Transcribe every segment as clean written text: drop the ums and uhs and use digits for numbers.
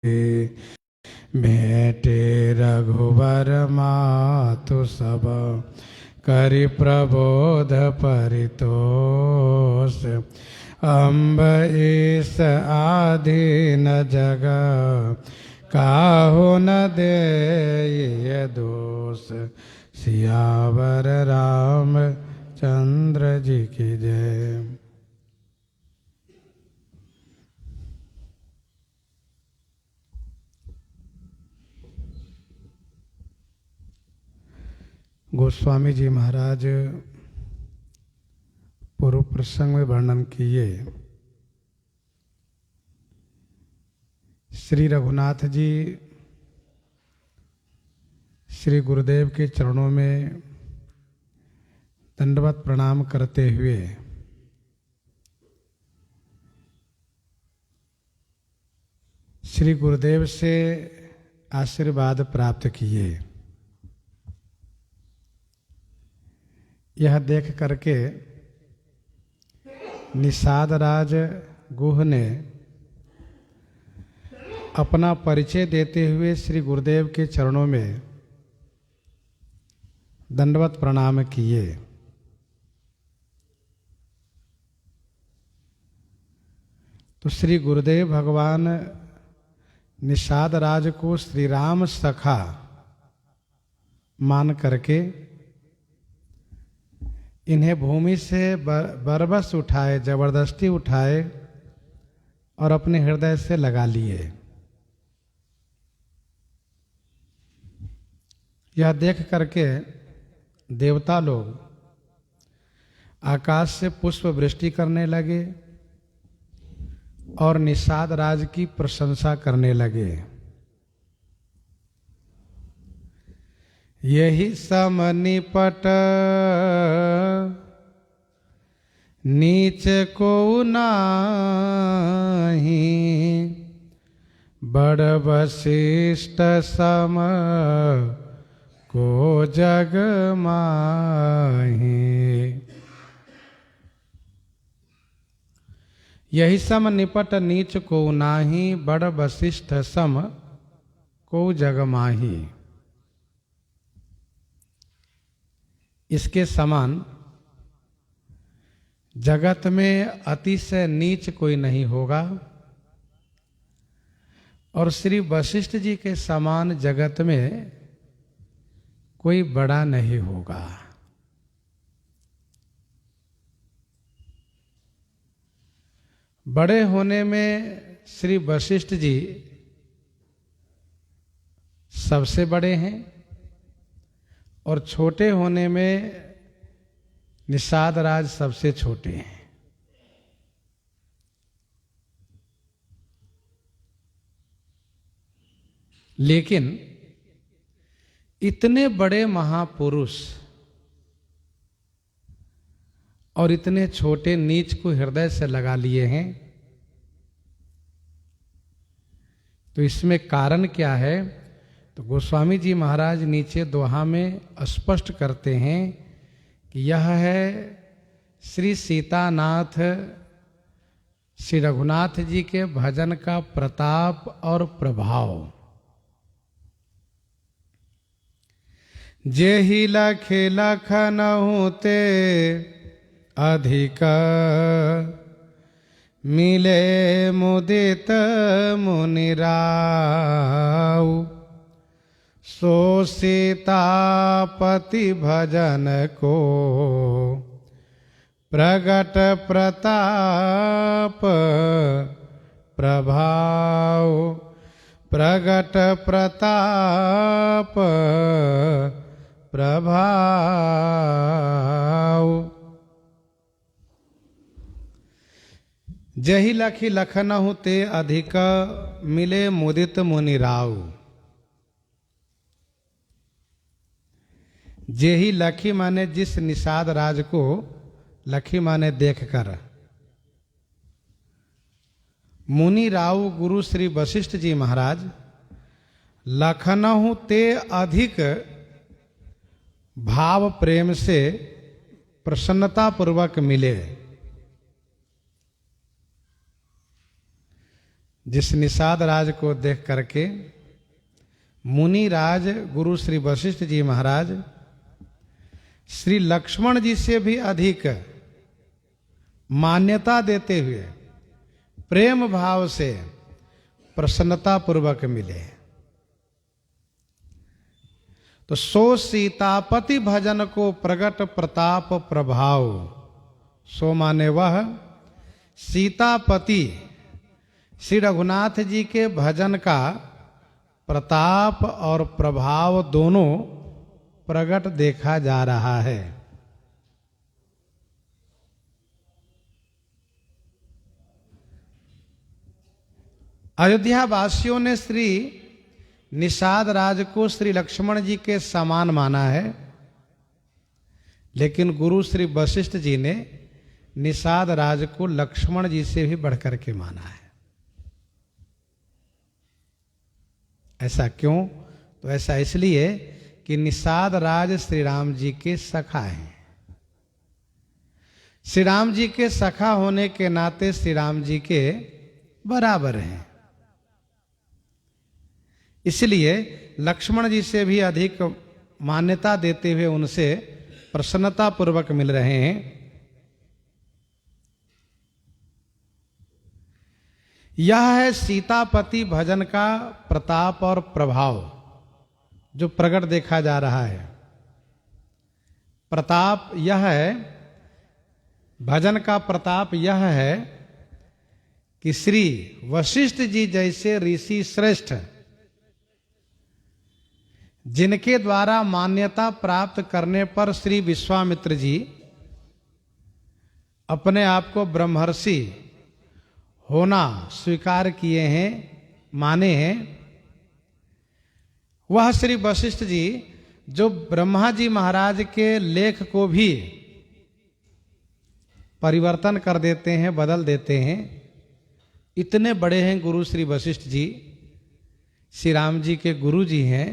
भेटे रघुवर मातु सब करि प्रबोध परितोष। अम्ब ईस आधीन जग काहू न दे ये दोष। सियावर राम चंद्र जी की जय। गोस्वामी जी महाराज पूर्व प्रसंग में वर्णन किए श्री रघुनाथ जी श्री गुरुदेव के चरणों में दंडवत प्रणाम करते हुए श्री गुरुदेव से आशीर्वाद प्राप्त किए। यह देख करके निषाद राज गुह ने अपना परिचय देते हुए श्री गुरुदेव के चरणों में दंडवत प्रणाम किए। तो श्री गुरुदेव भगवान निषाद राज को श्री राम सखा मान करके इन्हें भूमि से बरबस उठाए, जबरदस्ती उठाए और अपने हृदय से लगा लिए। यह देख करके देवता लोग आकाश से पुष्प वृष्टि करने लगे और निषाद राज की प्रशंसा करने लगे। यही सम निपट नीच को नाही, बड़ वशिष्ठ सम को जग माही। यही सम निपट नीच को नाही, बड़ वशिष्ठ सम को जग माही। इसके समान जगत में अतिशय नीच कोई नहीं होगा और श्री वशिष्ठ जी के समान जगत में कोई बड़ा नहीं होगा। बड़े होने में श्री वशिष्ठ जी सबसे बड़े हैं और छोटे होने में निषाद राज सबसे छोटे हैं। लेकिन इतने बड़े महापुरुष और इतने छोटे नीच को हृदय से लगा लिए हैं, तो इसमें कारण क्या है? तो गोस्वामी जी महाराज नीचे दोहा में स्पष्ट करते हैं कि यह है श्री सीतानाथ श्री रघुनाथ जी के भजन का प्रताप और प्रभाव। जेहि लखे लखनहु ते अधिक, मिले मुदित मुनिराव। सो सीतापति भजन को प्रगट प्रताप प्रभाव। प्रगट प्रताप प्रभाव। जहि लखी लखनहु ते अधिक, मिले मुदित मुनिराव। जेहि लखी माने जिस निषाद राज को, लखी माने देखकर, मुनि राव गुरु श्री वशिष्ठ जी महाराज लखनऊ ते अधिक भाव प्रेम से प्रसन्नता पूर्वक मिले। जिस निषाद राज को देख करके मुनि राज गुरु श्री वशिष्ठ जी महाराज श्री लक्ष्मण जी से भी अधिक मान्यता देते हुए प्रेम भाव से प्रसन्नता पूर्वक मिले। तो सो सीतापति भजन को प्रगट प्रताप प्रभाव, सो माने वह सीतापति श्री रघुनाथ जी के भजन का प्रताप और प्रभाव दोनों प्रगट देखा जा रहा है। अयोध्या वासियों ने श्री निषाद राज को श्री लक्ष्मण जी के समान माना है, लेकिन गुरु श्री वशिष्ठ जी ने निषाद राज को लक्ष्मण जी से भी बढ़कर के माना है। ऐसा क्यों? तो ऐसा इसलिए कि निषाद राज श्री राम जी के सखा हैं। श्री राम जी के सखा होने के नाते श्री राम जी के बराबर हैं, इसलिए लक्ष्मण जी से भी अधिक मान्यता देते हुए उनसे प्रसन्नता पूर्वक मिल रहे हैं। यह है सीतापति भजन का प्रताप और प्रभाव जो प्रकट देखा जा रहा है। प्रताप यह है, भजन का प्रताप यह है कि श्री वशिष्ठ जी जैसे ऋषि श्रेष्ठ जिनके द्वारा मान्यता प्राप्त करने पर श्री विश्वामित्र जी अपने आप को ब्रह्मर्षि होना स्वीकार किए हैं, माने हैं, वह श्री वशिष्ठ जी जो ब्रह्मा जी महाराज के लेख को भी परिवर्तन कर देते हैं, बदल देते हैं, इतने बड़े हैं गुरु श्री वशिष्ठ जी, श्री राम जी के गुरु जी हैं।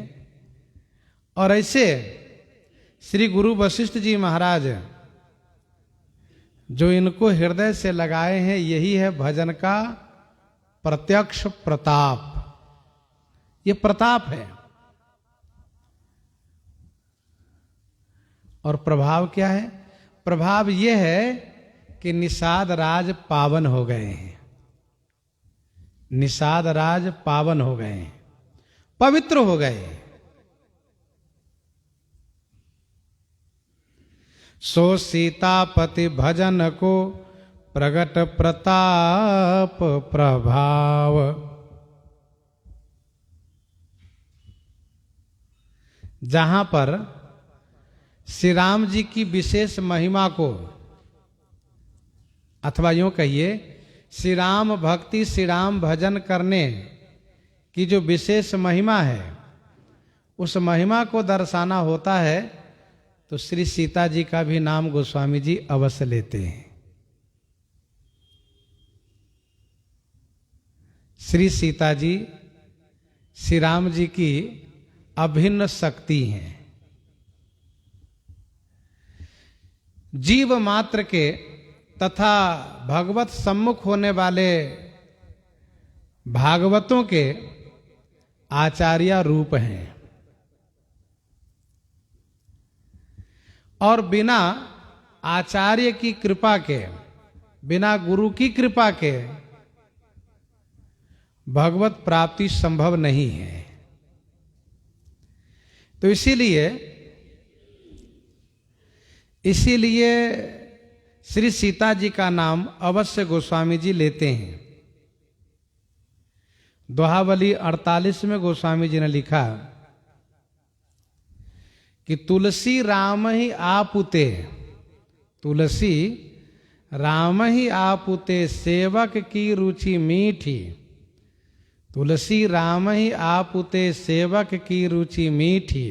और ऐसे श्री गुरु वशिष्ठ जी महाराज जो इनको हृदय से लगाए हैं, यही है भजन का प्रत्यक्ष प्रताप। ये प्रताप है। और प्रभाव क्या है? प्रभाव ये है कि निषाद राज पावन हो गए हैं। निषाद राज पावन हो गए हैं, पवित्र हो गए हैं। सो सीतापति भजन को प्रगट प्रताप प्रभाव। जहां पर श्री राम जी की विशेष महिमा को, अथवा यूं कहिए श्री राम भक्ति, श्री राम भजन करने की जो विशेष महिमा है, उस महिमा को दर्शाना होता है तो श्री सीता जी का भी नाम गोस्वामी जी अवश्य लेते हैं। श्री सीता जी श्री राम जी की अभिन्न शक्ति हैं। जीव मात्र के तथा भगवत सम्मुख होने वाले भागवतों के आचार्य रूप हैं। और बिना आचार्य की कृपा के, बिना गुरु की कृपा के भगवत प्राप्ति संभव नहीं है। तो इसीलिए श्री सीता जी का नाम अवश्य गोस्वामी जी लेते हैं। दोहावली 48 में गोस्वामी जी ने लिखा कि तुलसी राम ही आपुते, तुलसी राम ही आपुते सेवक की रुचि मीठी। तुलसी राम ही आपुते सेवक की रुचि मीठी।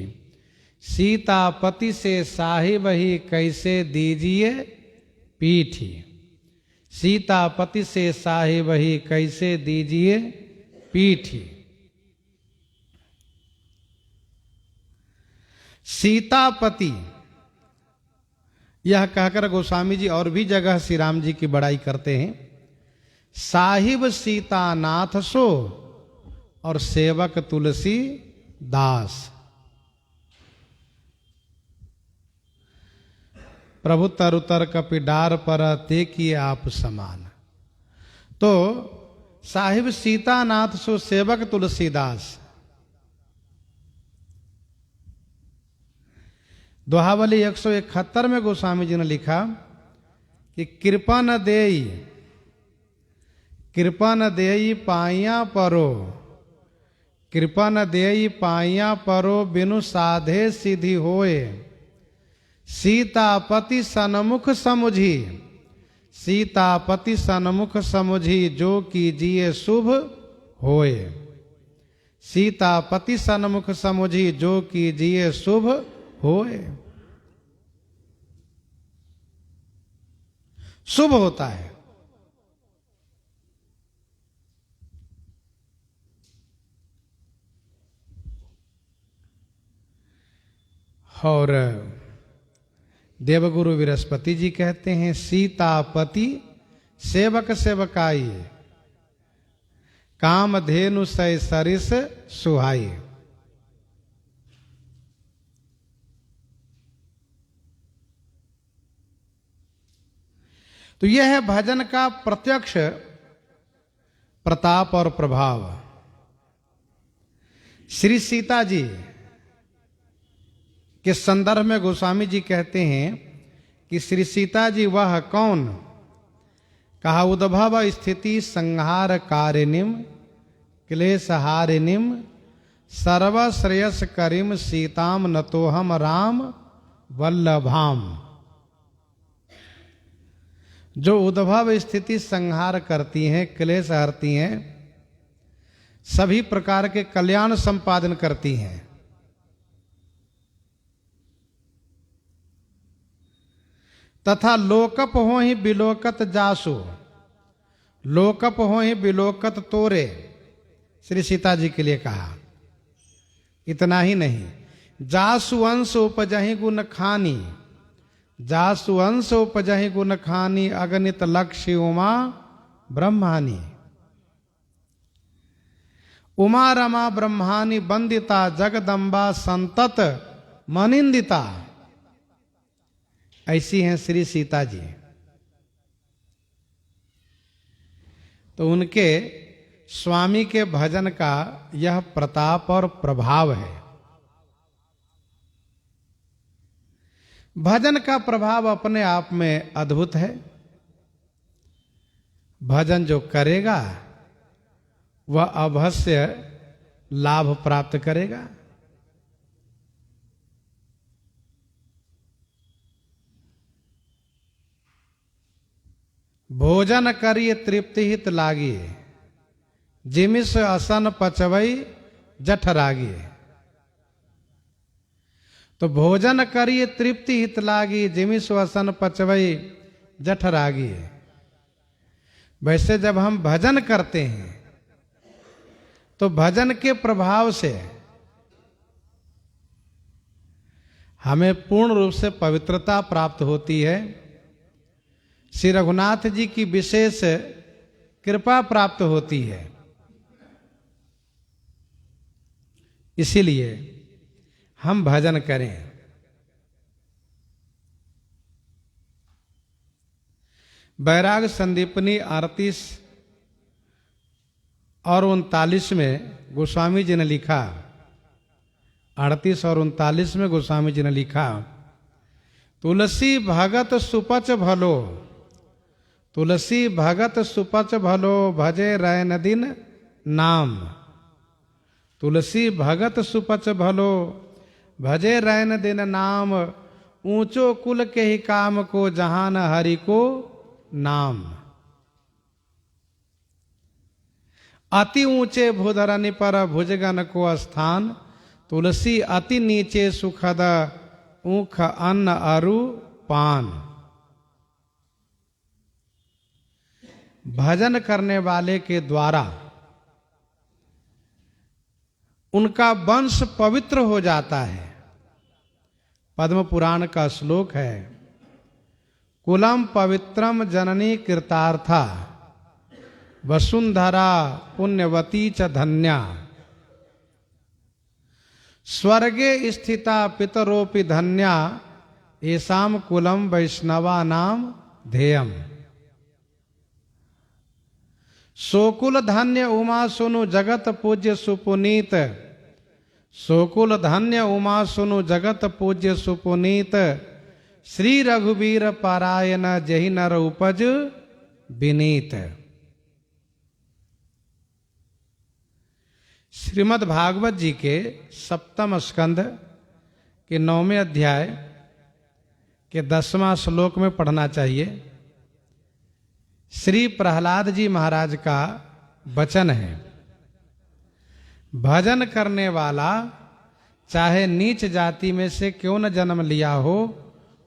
सीतापति से साहिब ही कैसे दीजिए पीठी। सीतापति से साहिब ही कैसे दीजिए पीठी। सीतापति यह कहकर गोस्वामी जी और भी जगह श्री राम जी की बड़ाई करते हैं। साहिब सीता नाथ सो और सेवक तुलसी दास। प्रभु तरुतर कपिडार पर ते किए आप समान। तो साहिब सीता नाथ सो सेवक तुलसीदास। दोहावली 171 में गोस्वामी जी ने लिखा कि कृपा न देई पाइया परो, कृपा न देई पाइया परो, बिनु साधे सिद्धि होए। सीतापति सन्मुख समुझी, सीतापति सन्मुख समुझी, जो कीजिए शुभ होए। सीतापति सन्मुख समुझी, जो कीजिए शुभ होए। शुभ होता है। और देवगुरु बृहस्पति जी कहते हैं सीतापति सेवक सेवकाई, कामधेनु सै सरिस सुहाई। तो यह है भजन का प्रत्यक्ष प्रताप और प्रभाव। श्री सीता जी के संदर्भ में गोस्वामी जी कहते हैं कि श्री सीता जी वह कौन, कहा उद्भव स्थिति संहार कारिणीम क्लेश हारिणीम सर्वश्रेयस करीम सीताम नतोहम राम वल्लभाम। जो उद्भव स्थिति संहार करती हैं, क्लेश हरती हैं, सभी प्रकार के कल्याण संपादन करती हैं। तथा लोकप हो ही बिलोकत जासु, लोकप हो ही बिलोकत तोरे, श्री सीता जी के लिए कहा। इतना ही नहीं, जासु अंश उपजहि गुण खानी, जासु अंश उपजहि गुण खानी, अगणित लक्ष्य उमा ब्रह्मानी। उमा रमा ब्रह्मानी वंदिता, जगदम्बा संतत मनिंदिता। ऐसी हैं श्री सीता जी। तो उनके स्वामी के भजन का यह प्रताप और प्रभाव है। भजन का प्रभाव अपने आप में अद्भुत है। भजन जो करेगा वह अवश्य लाभ प्राप्त करेगा। भोजन करिए तृप्ति हित लागिए, जिमिस असन पचवई जठरागिए। तो भोजन करिए तृप्ति हित लागी, जिमिस असन पचवई जठरागिए। वैसे जब हम भजन करते हैं तो भजन के प्रभाव से हमें पूर्ण रूप से पवित्रता प्राप्त होती है। श्री रघुनाथ जी की विशेष कृपा प्राप्त होती है। इसीलिए हम भजन करें। बैराग संदीपनी 38 और 39 में गोस्वामी जी ने लिखा, 38 और 39 में गोस्वामी जी ने लिखा, तुलसी भगत सुपच भलो, तुलसी भगत सुपच भलो, भजे रैन दिन नाम। तुलसी भगत सुपच भलो, भजे रैन दिन नाम। ऊंचो कुल के ही काम को, जहान हरि को नाम। अति ऊंचे भूधरनि पर भुजगन को स्थान, तुलसी अति नीचे सुखद ऊख अन्न अरु पान। भजन करने वाले के द्वारा उनका वंश पवित्र हो जाता है। पद्म पुराण का श्लोक है, कुलम पवित्रम जननी कृतार्था, वसुंधरा पुण्यवती च धन्या, स्वर्गे स्थिता पितरोपि धन्या, येषाम कुलम वैष्णवा नाम ध्येयम। सोकुल धन्य उमा सुनु जगत पूज्य सुपुनीत, सोकुल धन्य उमा सुनु जगत पूज्य सुपुनीत, श्री रघुवीर पारायण जहि नर उपज विनीत। श्रीमद् भागवत जी के सप्तम स्कंध के 9वें अध्याय के 10वां श्लोक में पढ़ना चाहिए। श्री प्रहलाद जी महाराज का वचन है, भजन करने वाला चाहे नीच जाति में से क्यों न जन्म लिया हो,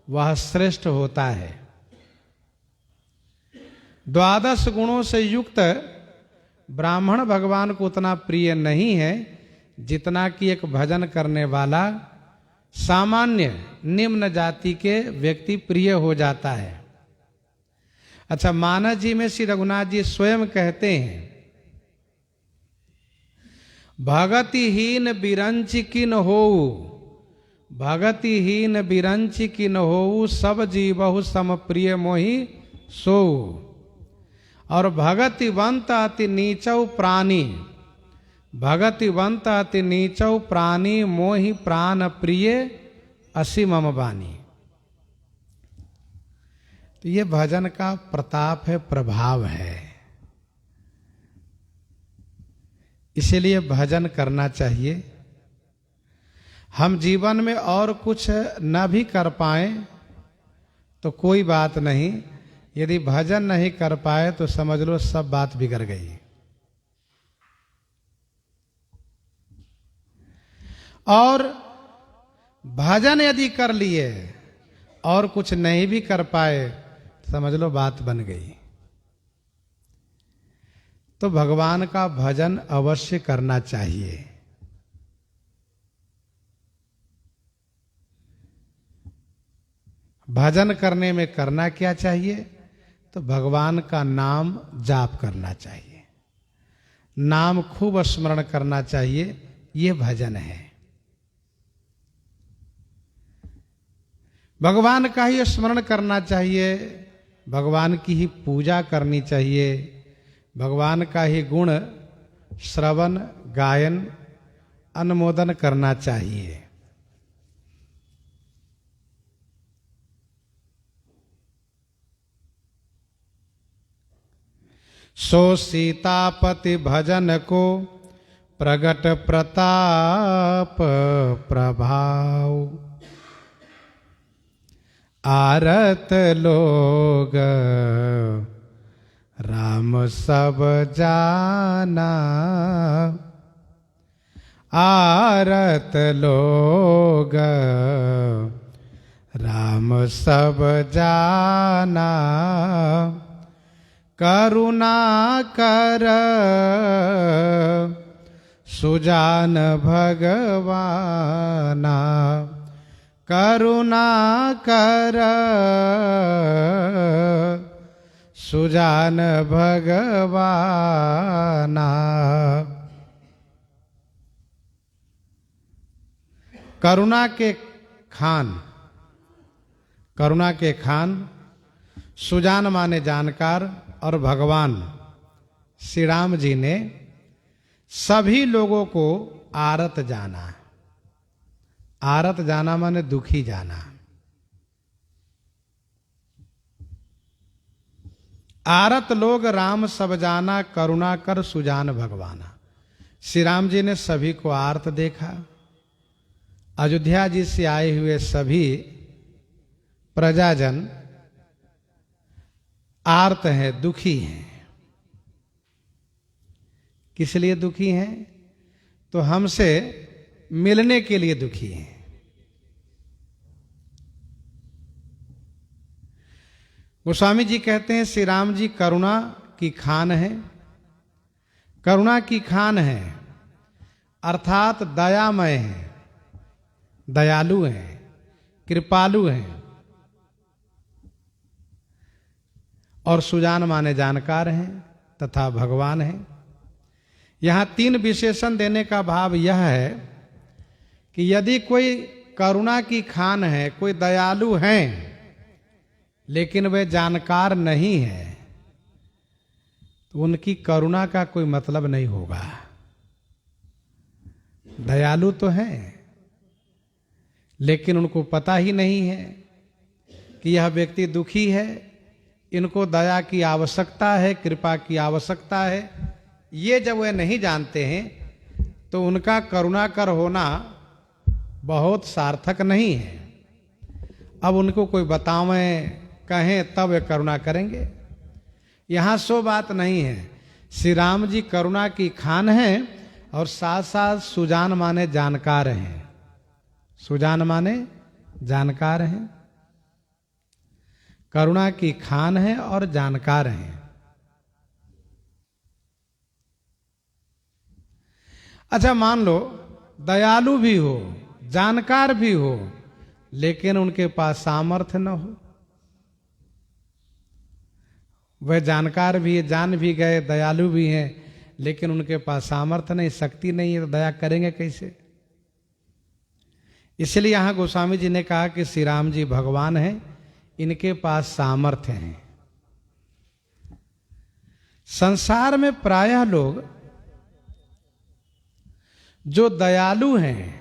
वह श्रेष्ठ होता है। 12 गुणों से युक्त ब्राह्मण भगवान को उतना प्रिय नहीं है जितना कि एक भजन करने वाला सामान्य निम्न जाति के व्यक्ति प्रिय हो जाता है। अच्छा, मानस जी में श्री रघुनाथ जी स्वयं कहते हैं, भगतिहीन बिरंच किन होऊ, भगतिहीन बिरंच किन होऊ, सब जीवहु सम प्रिय मोहि सोऊ। और भगतिवंत अति नीचौ प्राणी, भगतिवंत अति नीचौ प्राणी, मोहि प्राण प्रिय असी मम बानी। तो ये भजन का प्रताप है, प्रभाव है। इसीलिए भजन करना चाहिए। हम जीवन में और कुछ न भी कर पाए तो कोई बात नहीं, यदि भजन नहीं कर पाए तो समझ लो सब बात बिगड़ गई। और भजन यदि कर लिए और कुछ नहीं भी कर पाए, समझ लो बात बन गई। तो भगवान का भजन अवश्य करना चाहिए। भजन करने में करना क्या चाहिए? तो भगवान का नाम जाप करना चाहिए, नाम खूब स्मरण करना चाहिए। ये भजन है। भगवान का ही स्मरण करना चाहिए, भगवान की ही पूजा करनी चाहिए, भगवान का ही गुण श्रवण गायन अनुमोदन करना चाहिए। सो सीतापति भजन को प्रगट प्रताप प्रभाव, आरत लोग राम सब जाना, आरत लोग राम सब जाना, करुणा कर सुजान भगवाना, करुणा कर सुजान भगवाना। करुणा के खान, करुणा के खान, सुजान माने जानकार, और भगवान श्री राम जी ने सभी लोगों को आरत जाना। आरत जाना माने दुखी जाना। आरत लोग राम सब जाना, करुणा कर सुजान भगवाना। श्री राम जी ने सभी को आर्त देखा। अयोध्या जी से आए हुए सभी प्रजाजन आर्त हैं, दुखी हैं। किस लिए दुखी हैं? तो हमसे मिलने के लिए दुखी हैं। गोस्वामी जी कहते हैं श्री राम जी करुणा की खान है, करुणा की खान है, अर्थात दयामय है, दयालु हैं, कृपालु हैं। और सुजान माने जानकार हैं, तथा भगवान है। यहां 3 विशेषण देने का भाव यह है कि यदि कोई करुणा की खान है, कोई दयालु है, लेकिन वे जानकार नहीं है, तो उनकी करुणा का कोई मतलब नहीं होगा। दयालु तो है, लेकिन उनको पता ही नहीं है कि यह व्यक्ति दुखी है, इनको दया की आवश्यकता है, कृपा की आवश्यकता है। ये जब वे नहीं जानते हैं तो उनका करुणाकर होना बहुत सार्थक नहीं है। अब उनको कोई बतावें, कहें, तब वे करुणा करेंगे। यहां सो बात नहीं है। श्री राम जी करुणा की खान हैं और साथ साथ सुजान माने जानकार हैं। सुजान माने जानकार हैं, करुणा की खान है और जानकार हैं। अच्छा, मान लो दयालु भी हो, जानकार भी हो, लेकिन उनके पास सामर्थ्य न हो। वह जानकार भी है, जान भी गए, दयालु भी हैं, लेकिन उनके पास सामर्थ्य नहीं, शक्ति नहीं है, तो दया करेंगे कैसे? इसलिए यहां गोस्वामी जी ने कहा कि श्री राम जी भगवान हैं, इनके पास सामर्थ्य है। संसार में प्रायः लोग जो दयालु हैं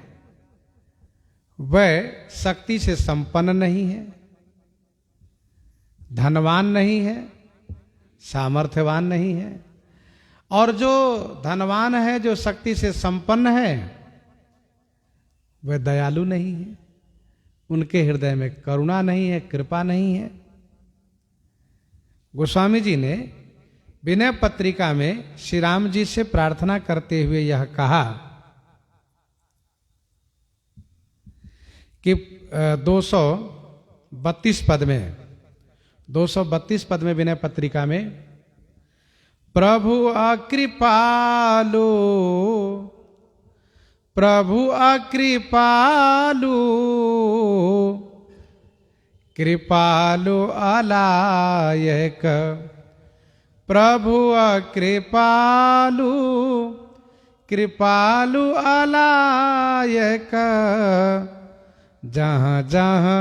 वह शक्ति से संपन्न नहीं है, धनवान नहीं है, सामर्थ्यवान नहीं है। और जो धनवान है, जो शक्ति से संपन्न है, वह दयालु नहीं है, उनके हृदय में करुणा नहीं है, कृपा नहीं है। गोस्वामी जी ने विनय पत्रिका में श्री राम जी से प्रार्थना करते हुए यह कहा कि 232 पद में 232 पद में विनय पत्रिका में, प्रभु अकृपालु, प्रभु अकृपालु, कृपालु अलायक, प्रभु अकृपालु, कृपालु अलायक, जहाँ जहाँ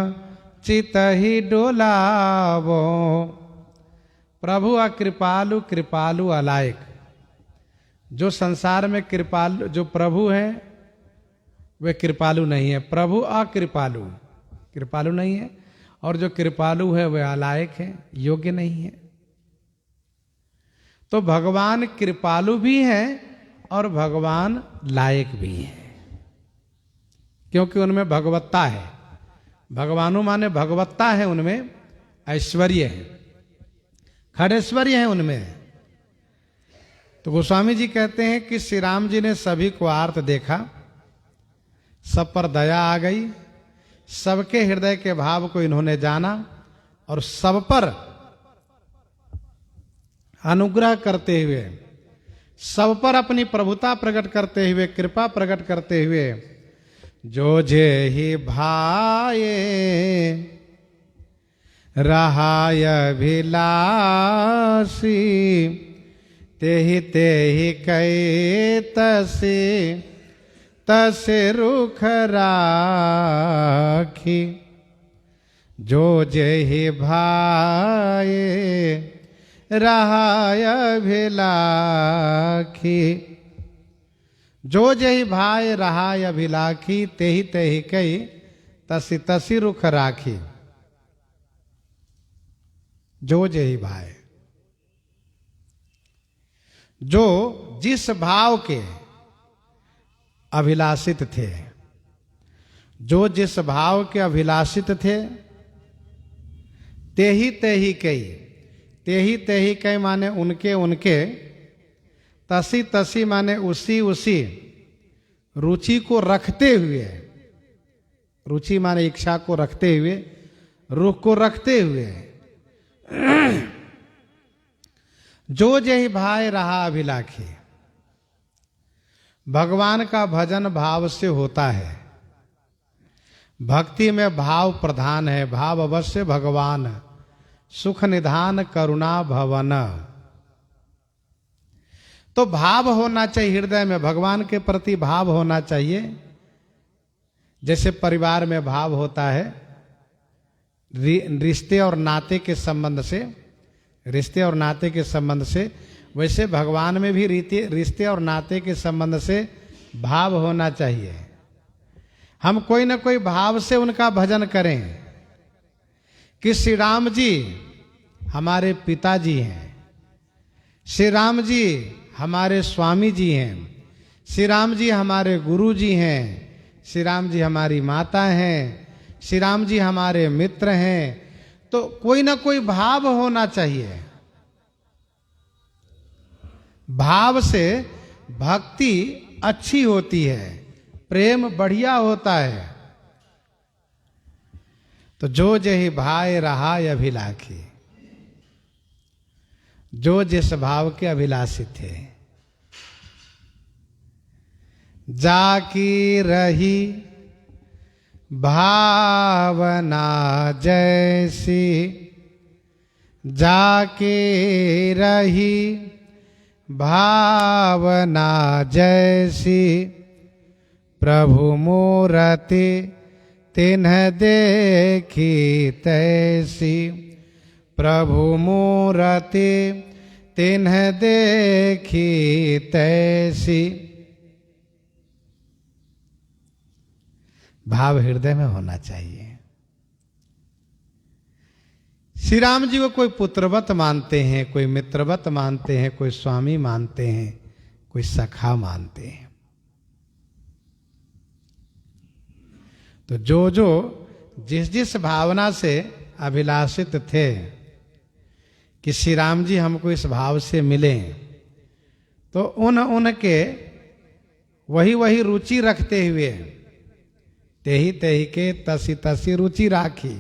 चित ही डोलावो। प्रभु अकृपालु, कृपालु अलायक। जो संसार में कृपालु, जो प्रभु है वे कृपालु नहीं है। प्रभु अकृपालु, कृपालु नहीं है, और जो कृपालु है वह अलायक है, योग्य नहीं है। तो भगवान कृपालु भी हैं और भगवान लायक भी हैं, क्योंकि उनमें भगवत्ता है। भगवानु माने भगवत्ता है, उनमें ऐश्वर्य है, खड़ेश्वर्य है उनमें। तो गोस्वामी जी कहते हैं कि श्री राम जी ने सभी को आर्त देखा, सब पर दया आ गई, सबके हृदय के भाव को इन्होंने जाना और सब पर अनुग्रह करते हुए, सब पर अपनी प्रभुता प्रकट करते हुए, कृपा प्रकट करते हुए, जो जे ही भाये रहाय अभिलाषी, तेहि तेहि कै तसे तसे रुख राखी। जो जेहि भाये रहाय अभिलाखी, जो जेहि भाय रहाय अभिलाखी, तेहि तेहि कई तसी तसी रुख राखी। जो जेहि भाय, जो जिस भाव के अभिलाषित थे, जो जिस भाव के अभिलाषित थे, तेहि तेहि कई, तेहि तेहि कई माने उनके उनके, तसी तसी माने उसी उसी रुचि को रखते हुए, रुचि माने इच्छा को रखते हुए, रुख को रखते हुए, जो जेहि भाई रहा अभिलाखी। भगवान का भजन भाव से होता है, भक्ति में भाव प्रधान है। भाव अवश्य भगवान, सुख निधान करुणा भवन। तो भाव होना चाहिए हृदय में, भगवान के प्रति भाव होना चाहिए। जैसे परिवार में भाव होता है रिश्ते और नाते के संबंध से, रिश्ते और नाते के संबंध से, वैसे भगवान में भी रिश्ते और नाते के संबंध से भाव होना चाहिए। हम कोई ना कोई भाव से उनका भजन करें कि श्री राम जी हमारे पिताजी हैं, श्री राम जी हमारे स्वामी जी हैं, श्री राम जी हमारे गुरु जी हैं, श्री राम जी हमारी माता हैं, श्री राम जी हमारे मित्र हैं। तो कोई ना कोई भाव होना चाहिए। भाव से भक्ति अच्छी होती है, प्रेम बढ़िया होता है। तो जो जही भाई रहा अभिलाखी, जो जिस भाव के अभिलाषी थे, जाकी रही भावना जैसी, जाके रही भावना जैसी, प्रभु मूरति तिन्ह देखी तैसी, प्रभु मूरति तिन्ह देखी तैसी। भाव हृदय में होना चाहिए। श्री राम जी को कोई पुत्रवत मानते हैं, कोई मित्रवत मानते हैं, कोई स्वामी मानते हैं, कोई सखा मानते हैं। तो जो जो जिस जिस भावना से अभिलाषित थे कि श्री राम जी हमको इस भाव से मिले, तो उनके वही वही रुचि रखते हुए तेही तेही के तसी तसी रुचि राखी।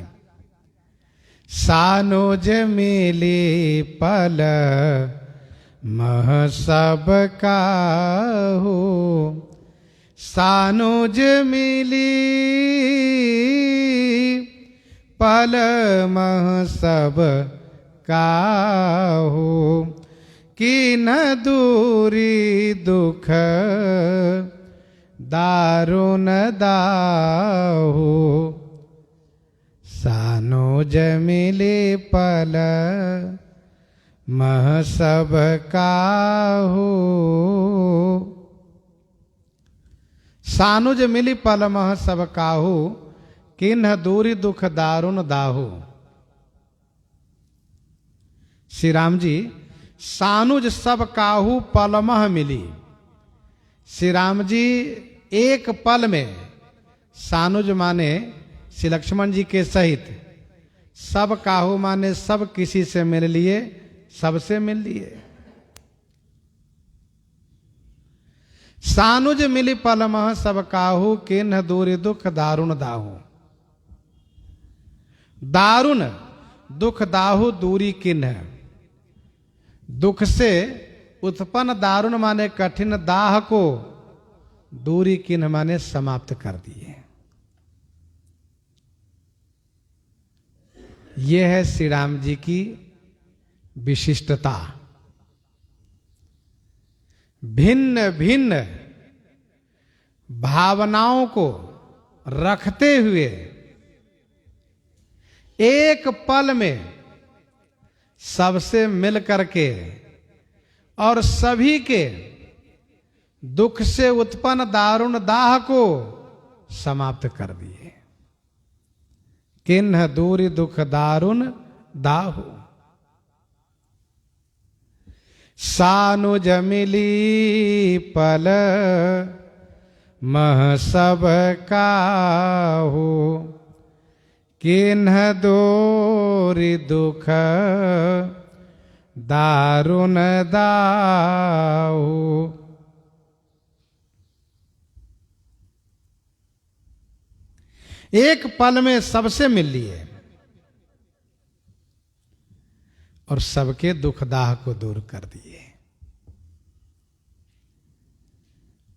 सानुज मिली पल मह सब काहू, सानुज मिली पल मह सब काहू, कि न दूरी दुख दारुण दाहू, सानुज मिली पल मह सब काहू। सानुज मिली पल मह सब काहू, किन्ह दूरी दुख दारुण दाहू। श्री राम जी सानुज सब काहू पलमह मिली। श्री राम जी एक पल में, सानुज माने श्री लक्ष्मण जी के सहित, सब काहू माने सब किसी से मिल लिए, सबसे मिल लिए। सानुज मिली पलमह सब काहू, किन्ह दूरी दुख दारुण दाहू। दारुण दुख दाहू दूरी किन्ह, दुख से उत्पन्न दारुण माने कठिन, दाह को दूरी किन्ह माने समाप्त कर दिए। यह है श्री राम जी की विशिष्टता। भिन्न भिन्न भावनाओं को रखते हुए एक पल में सबसे मिल करके और सभी के दुख से उत्पन्न दारुण दाह को समाप्त कर दिए। किन्ह दूरी दुख दारुण दाहू। सानुज मिली पल मह सब काहू, किन्ह दूरी दुख दारुण दाहू। एक पल में सबसे मिल लिए और सबके दुख दाह को दूर कर दिए।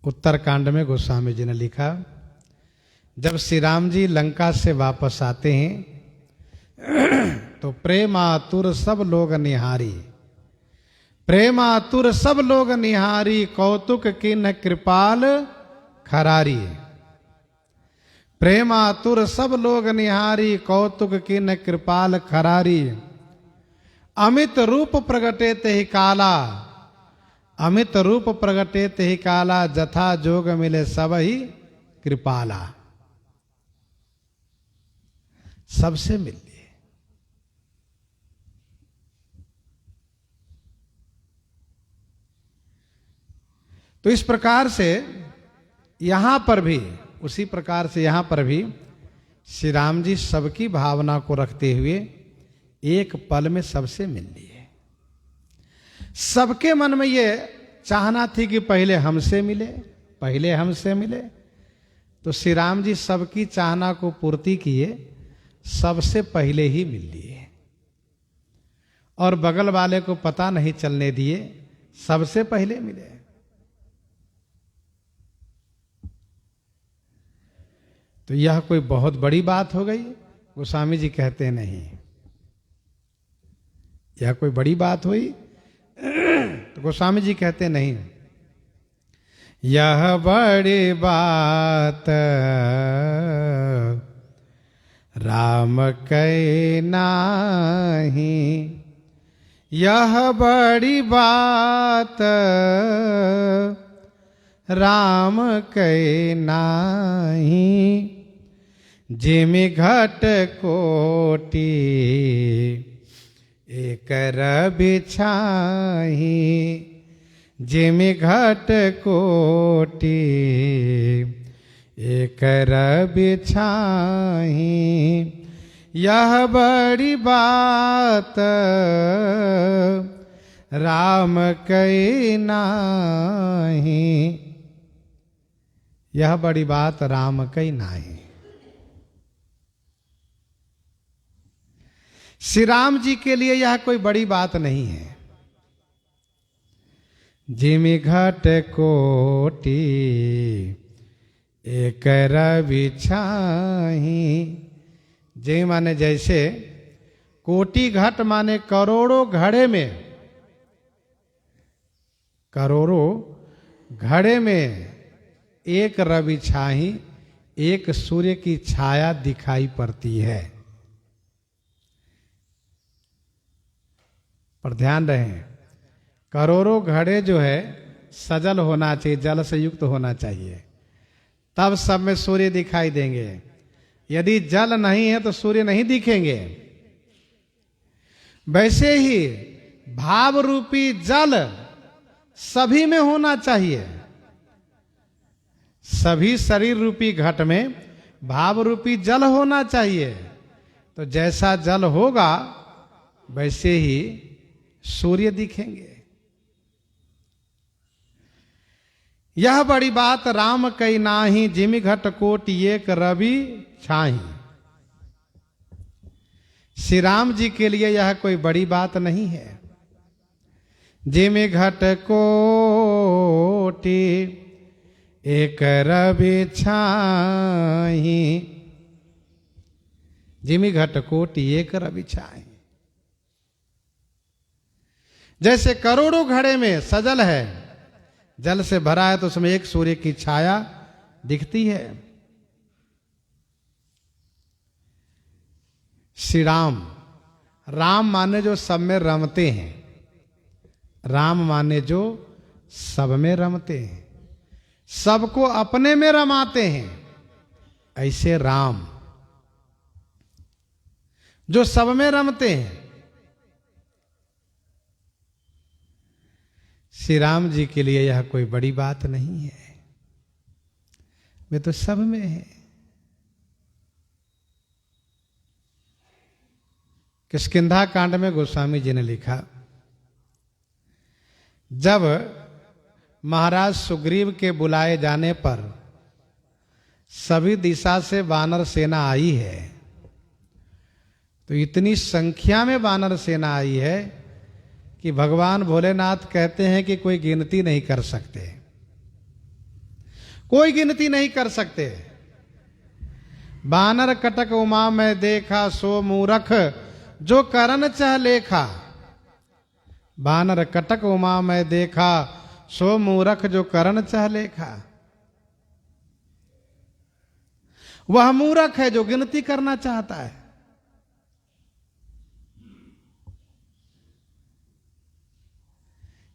उत्तरकांड में गोस्वामी जी ने लिखा, जब श्री राम जी लंका से वापस आते हैं तो प्रेमातुर सब लोग निहारी, प्रेमातुर सब लोग निहारी, कौतुक किन कृपाल खरारी। प्रेमातुर सब लोग निहारी, कौतुक किन कृपाल खरारी। अमित रूप प्रगटे तेहि काला, अमित रूप प्रगटे तेहि काला, जथा जोग मिले सब ही कृपाला। सबसे मिल लिए। तो इस प्रकार से यहां पर भी, उसी प्रकार से यहां पर भी श्री राम जी सबकी भावना को रखते हुए एक पल में सबसे मिल लिए। सबके मन में ये चाहना थी कि पहले हमसे मिले, पहले हमसे मिले। तो श्री राम जी सबकी चाहना को पूर्ति किए, सबसे पहले ही मिल लिए और बगल वाले को पता नहीं चलने दिए, सबसे पहले मिले। तो यह कोई बहुत बड़ी बात हो गई? गोस्वामी जी कहते नहीं। यह कोई बड़ी बात हुई? तो गोस्वामी जी कहते नहीं, यह बड़ी बात राम कै नाही, यह बड़ी बात राम कै नाही। जिमि घट कोटि एकर बिछाही, जिमि घट कोटि एकर बिछाही। यह बड़ी बात राम कै नाही, यह बड़ी बात राम कै नाही। श्री राम जी के लिए यह कोई बड़ी बात नहीं है। जिमि घट कोटि एकर बिछाही। जे माने जैसे कोटि घट माने करोड़ों घड़े में, करोड़ों घड़े में एक रवि छाही, एक सूर्य की छाया दिखाई पड़ती है। पर ध्यान रहे, करोड़ों घड़े जो है सजल होना चाहिए, जल से युक्त होना चाहिए, तब सब में सूर्य दिखाई देंगे। यदि जल नहीं है तो सूर्य नहीं दिखेंगे। वैसे ही भाव रूपी जल सभी में होना चाहिए। सभी शरीर रूपी घट में भाव रूपी जल होना चाहिए। तो जैसा जल होगा वैसे ही सूर्य दिखेंगे। यह बड़ी बात राम कै नाही, जिमि घट कोटि एक रवि छाही। श्री राम जी के लिए यह कोई बड़ी बात नहीं है। जिमि घट कोटि एक रवि छाही, जिमि घट कोटि एक रवि छाही। जैसे करोड़ों घड़े में सजल है, जल से भरा है, तो उसमें एक सूर्य की छाया दिखती है। श्री राम, राम माने जो सब में रमते हैं, राम माने जो सब में रमते हैं, सबको अपने में रमाते हैं। ऐसे राम जो सब में रमते हैं। श्री राम जी के लिए यह कोई बड़ी बात नहीं है। वे तो सब में है। किष्किंधा कांड में गोस्वामी जी ने लिखा, जब महाराज सुग्रीव के बुलाए जाने पर सभी दिशा से वानर सेना आई है, तो इतनी संख्या में वानर सेना आई है कि भगवान भोलेनाथ कहते हैं कि कोई गिनती नहीं कर सकते, कोई गिनती नहीं कर सकते। बानर कटक उमा में देखा, सो मूरख जो करन चह लेखा। बानर कटक उमा मैं देखा, सो मूरख जो करण चह लेखा। वह मूरख है जो गिनती करना चाहता है।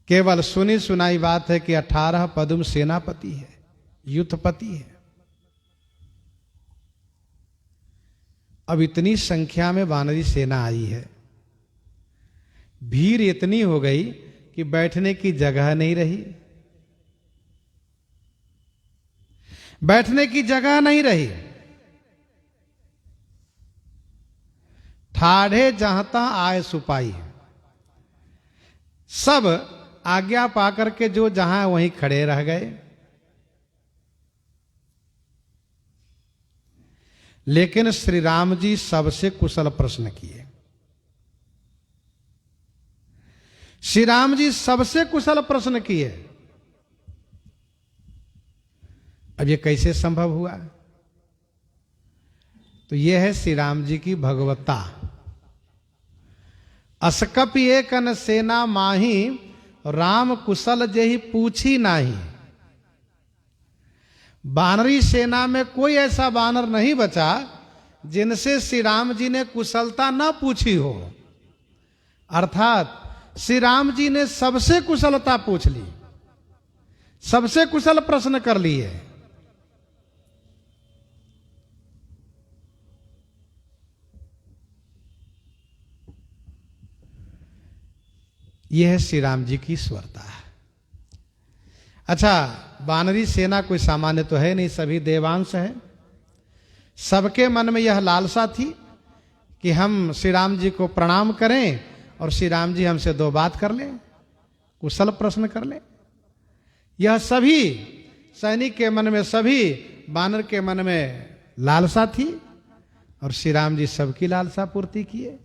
केवल सुनी सुनाई बात है कि 18 पदुम सेनापति है, युद्धपति है। अब इतनी संख्या में वानरी सेना आई है, भीड़ इतनी हो गई कि बैठने की जगह नहीं रही, बैठने की जगह नहीं रही। ठाढ़े जहां आए सुपाई, सब आज्ञा पाकर के जो जहां वहीं खड़े रह गए। लेकिन श्री राम जी सबसे कुशल प्रश्न किए। श्री राम जी सबसे कुशल प्रश्न किए। अब ये कैसे संभव हुआ? तो यह है श्री राम जी की भगवत्ता। असकप एक अन सेना माही, राम कुशल जेहि पूछी नाही। बानरी सेना में कोई ऐसा बानर नहीं बचा जिनसे श्री राम जी ने कुशलता न पूछी हो। अर्थात श्री राम जी ने सबसे कुशलता पूछ ली, सबसे कुशल प्रश्न कर लिए। यह है श्री राम जी की ईश्वरता। अच्छा, वानरी सेना कोई सामान्य तो है नहीं, सभी देवांश है। सबके मन में यह लालसा थी कि हम श्री राम जी को प्रणाम करें और श्री राम जी हमसे दो बात कर लें, कुशल प्रश्न कर लें। यह सभी सैनिक के मन में, सभी वानर के मन में लालसा थी और श्री राम जी सबकी लालसा पूर्ति किए।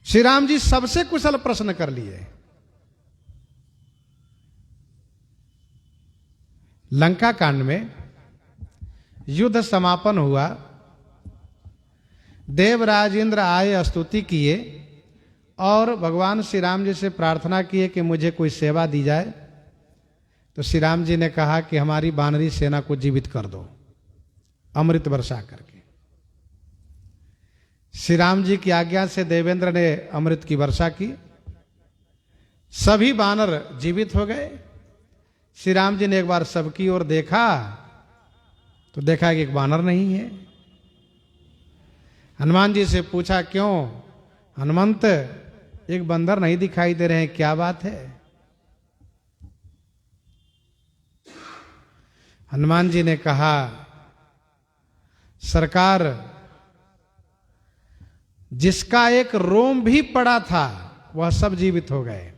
श्री राम जी सबसे कुशल प्रश्न कर लिए। लंका कांड में युद्ध समापन हुआ, देवराज इंद्र आए, स्तुति किए और भगवान श्री राम जी से प्रार्थना किए कि मुझे कोई सेवा दी जाए। तो श्री राम जी ने कहा कि हमारी वानरी सेना को जीवित कर दो, अमृत वर्षा करके। श्री राम जी की आज्ञा से देवेंद्र ने अमृत की वर्षा की, सभी वानर जीवित हो गए। श्री राम जी ने एक बार सबकी ओर देखा तो देखा कि एक वानर नहीं है। हनुमान जी से पूछा, क्यों हनुमंत, एक बंदर नहीं दिखाई दे रहे हैं, क्या बात है? हनुमान जी ने कहा, सरकार, जिसका एक रोम भी पड़ा था वह सब जीवित हो गए,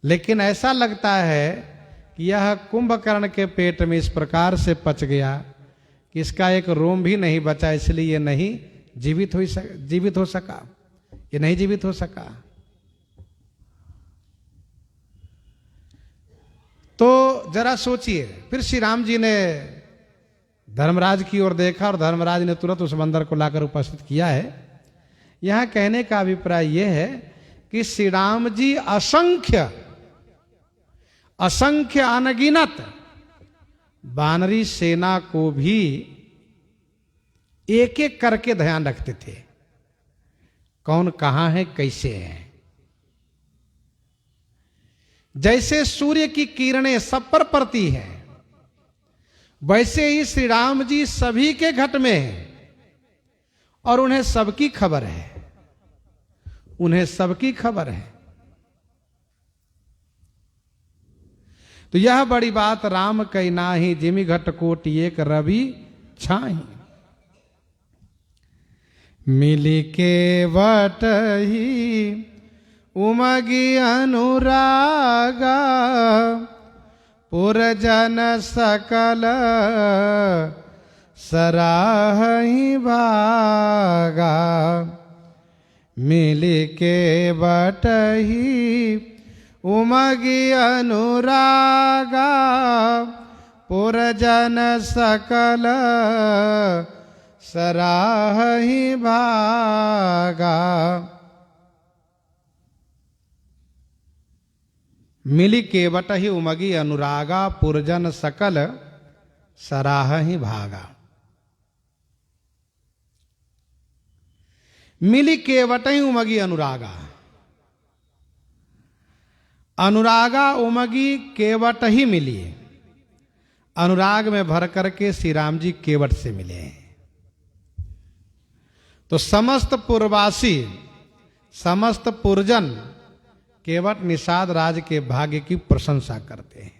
लेकिन ऐसा लगता है कि यह कुंभकर्ण के पेट में इस प्रकार से पच गया कि इसका एक रोम भी नहीं बचा, इसलिए ये नहीं जीवित हो सका, ये नहीं जीवित हो सका। तो जरा सोचिए। फिर श्री राम जी ने धर्मराज की ओर देखा और धर्मराज ने तुरंत उस बंदर को लाकर उपस्थित किया है। यहां कहने का अभिप्राय यह है कि श्री राम जी असंख्य अनगिनत वानरी सेना को भी एक एक करके ध्यान रखते थे, कौन कहां है, कैसे है। जैसे सूर्य की किरणें सब पर पड़ती हैं, वैसे ही श्री राम जी सभी के घट में हैं और उन्हें सबकी खबर है, उन्हें सबकी खबर है। तो यह बड़ी बात राम कई नाही, जिमि घट कोटि एक रवि छाही। मिली के वटही उमगी अनुरागा, पुरजन सकल सराहि भागा। मिल के बटही उमगी अनुरागा, पुरजन सकल सराहि भागा। मिली केवट ही उमगी अनुरागा, पुरजन सकल सराहि भागा। मिली केवट ही उमगी अनुरागा, अनुरागा उमगी केवट ही मिली। अनुराग में भर करके श्री राम जी केवट से मिले। तो समस्त पुरवासी, समस्त पुरजन केवट निषाद राज के भाग्य की प्रशंसा करते हैं।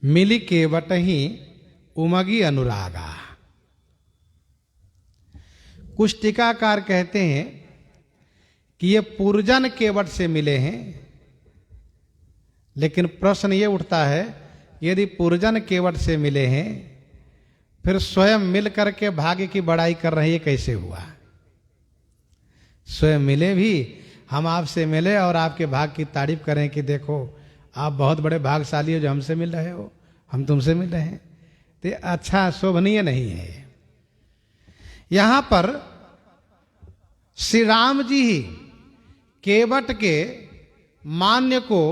मिली केवट ही उमगी अनुरागा। कुछ टीकाकार कहते हैं कि ये पुरजन केवट से मिले हैं, लेकिन प्रश्न ये उठता है यदि पुरजन केवट से मिले हैं फिर स्वयं मिल करके भाग्य की बड़ाई कर रहे हैं, कैसे हुआ? स्वयं मिले भी, हम आपसे मिले और आपके भाग्य की तारीफ करें कि देखो आप बहुत बड़े भाग्यशाली हो जो हमसे मिल रहे हो, हम तुमसे मिल रहे हैं, तो अच्छा शोभनीय नहीं है। यहां पर श्री राम जी ही केवट के मान्य को